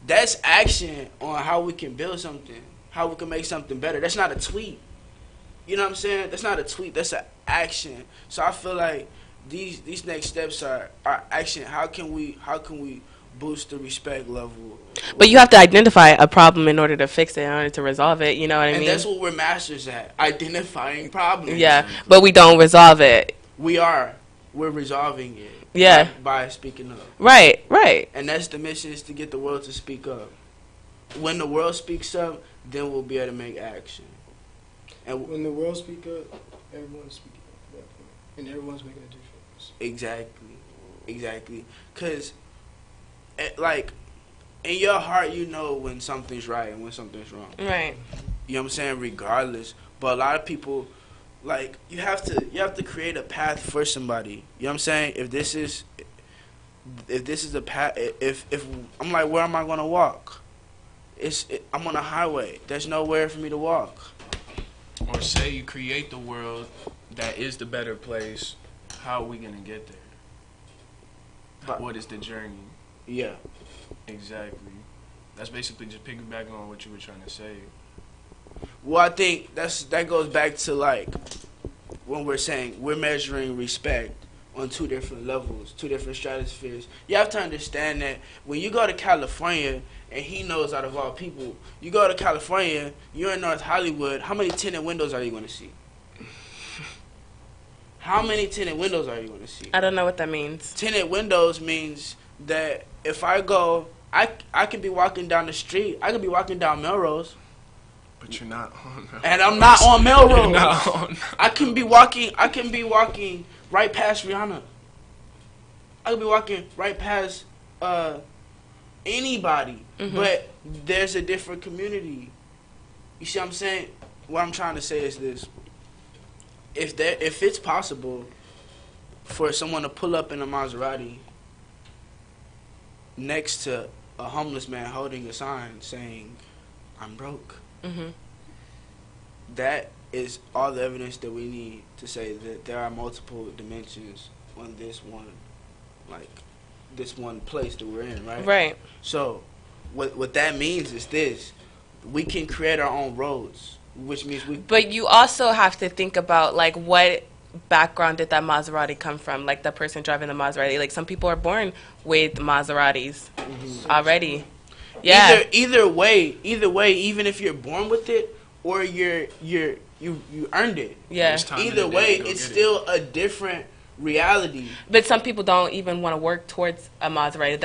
That's action on how we can build something, how we can make something better. That's not a tweet. You know what I'm saying? That's not a tweet. That's an action. So I feel like these next steps are action. How can we boost the respect level? But you have to identify a problem in order to fix it, in order to resolve it. You know what I And mean? that's what we're masters at, identifying problems. Yeah, but we don't resolve it. We're resolving it. Yeah. By speaking up. Right. And that's the mission, is to get the world to speak up. When the world speaks up, then we'll be able to make action. And When the world speak up, everyone's speaking up at that point, and everyone's making a difference. Exactly. Because, like, in your heart, you know when something's right and when something's wrong. Right. You know what I'm saying? Regardless. But a lot of people, like, you have to create a path for somebody. You know what I'm saying? If this is a path, if I'm like, where am I gonna walk? I'm on a highway. There's nowhere for me to walk. Or say you create the world that is the better place. How are we gonna get there? But- What is the journey? Yeah. Exactly. That's basically just piggybacking on what you were trying to say. Well, I think that goes back to, like, when we're saying we're measuring respect on two different levels, two different stratospheres. You have to understand that when you go to California, and he knows, out of all people, you go to California, you're in North Hollywood, how many tinted windows are you going to see? How many tinted windows are you going to see? I don't know what that means. Tinted windows means that if I go, I could be walking down the street, I could be walking down Melrose, But you're not on. and I'm not on Melrose. You're not on. I can be walking right past Rihanna. I could be walking right past anybody, but there's a different community. You see what I'm saying? What I'm trying to say is this: if it's possible for someone to pull up in a Maserati next to a homeless man holding a sign saying, "I'm broke," that is all the evidence that we need to say that there are multiple dimensions on this one place that we're in, right? Right. So, what that means is this: we can create our own roads, which means we. But you also have to think about, like, what background did that Maserati come from? Like, the person driving the Maserati. Like, some people are born with Maseratis already. Yeah. Either way, even if you're born with it or you earned it. Yeah. It's time in Either the day way, to go it's get still a different reality. But some people don't even want to work towards a Maserati.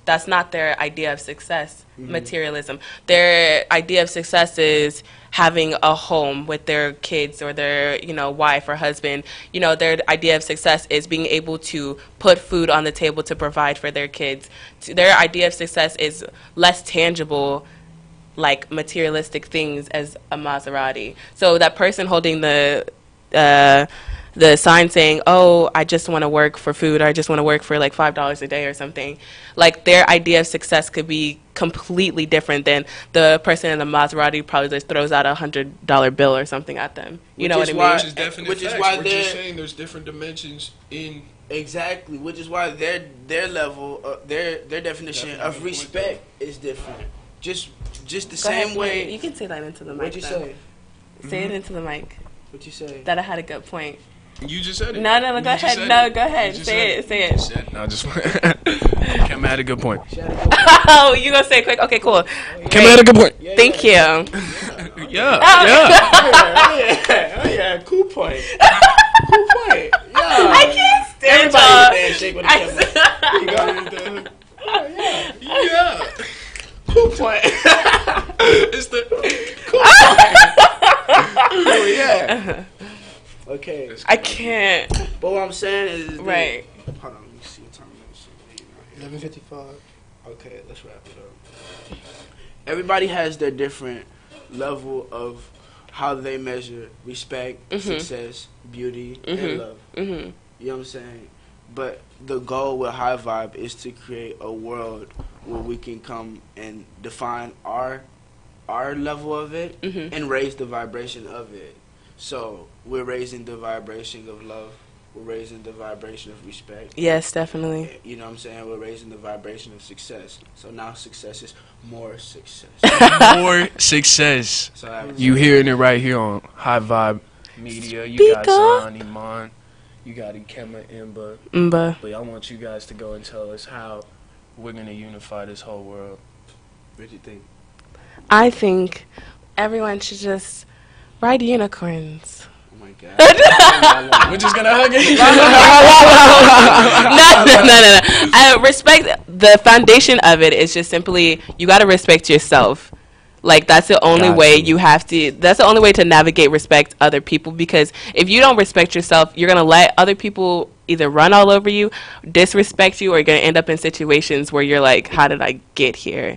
That's not their idea of success. Materialism. Their idea of success is having a home with their kids or their wife or husband. Their idea of success is being able to put food on the table to provide for their kids. Their idea of success is less tangible, like materialistic things, as a Maserati. So that person holding the sign saying, "Oh, I just want to work for food," or "I just want to work for like $5 a day" or something, like their idea of success could be completely different than the person in the Maserati probably just throws out $100 bill or something at them. You know what I mean? Which is definite Which is facts. why We're they're just saying there's different dimensions in. Exactly, which is why their level, their definition of respect is different. Just the Go same ahead, way. you can say that into the mic. What'd you say? Say it into the mic. What you say? That I had a good point. You just said it. No, You go just ahead. said No, it. go ahead. You just Say said it. You just said it. No, just Kim had a good point. Oh, you gonna say it quick? Okay, cool. Kim had a good point. Thank you. Yeah. Oh yeah, cool point. Cool point. Yeah. I can't stand Everybody y'all. shake with the camera. Yeah. Cool point. It's the Cool point. Oh yeah. Okay. I can't. But what I'm saying is Right. Hold on, let me see what time it is. 11:55. Okay, let's wrap it up. Everybody has their different level of how they measure respect, success, beauty, and love. You know what I'm saying? But the goal with HighVibe is to create a world where we can come and define our level of it and raise the vibration of it. So we're raising the vibration of love. We're raising the vibration of respect. Yes, definitely. You know what I'm saying? We're raising the vibration of success. So now success is more success. more success. So You hearing it right here on HighVibe Media. You got Zion Iman. You got Ikema Imba. But I want you guys to go and tell us how we're going to unify this whole world. What do you think? I think everyone should just ride unicorns. Oh my God. We're just going to hug it. No. I respect the foundation of it is just simply you got to respect yourself. Like that's the only way you have to. That's the only way to navigate respect other people, because if you don't respect yourself, you're gonna let other people either run all over you, disrespect you, or you're gonna end up in situations where you're like, "How did I get here?"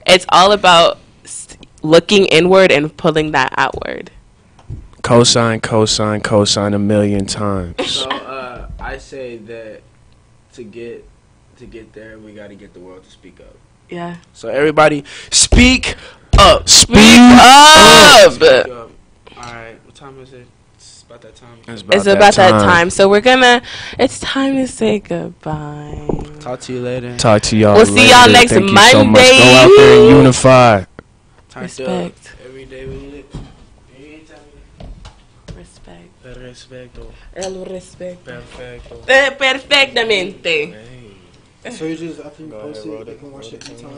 It's all about looking inward and pulling that outward. Cosign a million times. So I say that to get there, we got to get the world to speak up. Yeah. So everybody, speak up. Speak up. Speak up. All right. What time is it? It's about that time. It's about that time. So it's time to say goodbye. Talk to you later. Talk to y'all We'll later. see y'all next Thank you Monday. so much. Go out there and unify. Respect. Every day we need it. Respect. El respeto. El respeto. Perfecto. Perfectamente. Hey. So you just after you Go post ahead, roll it, you can the watch it camera. anytime.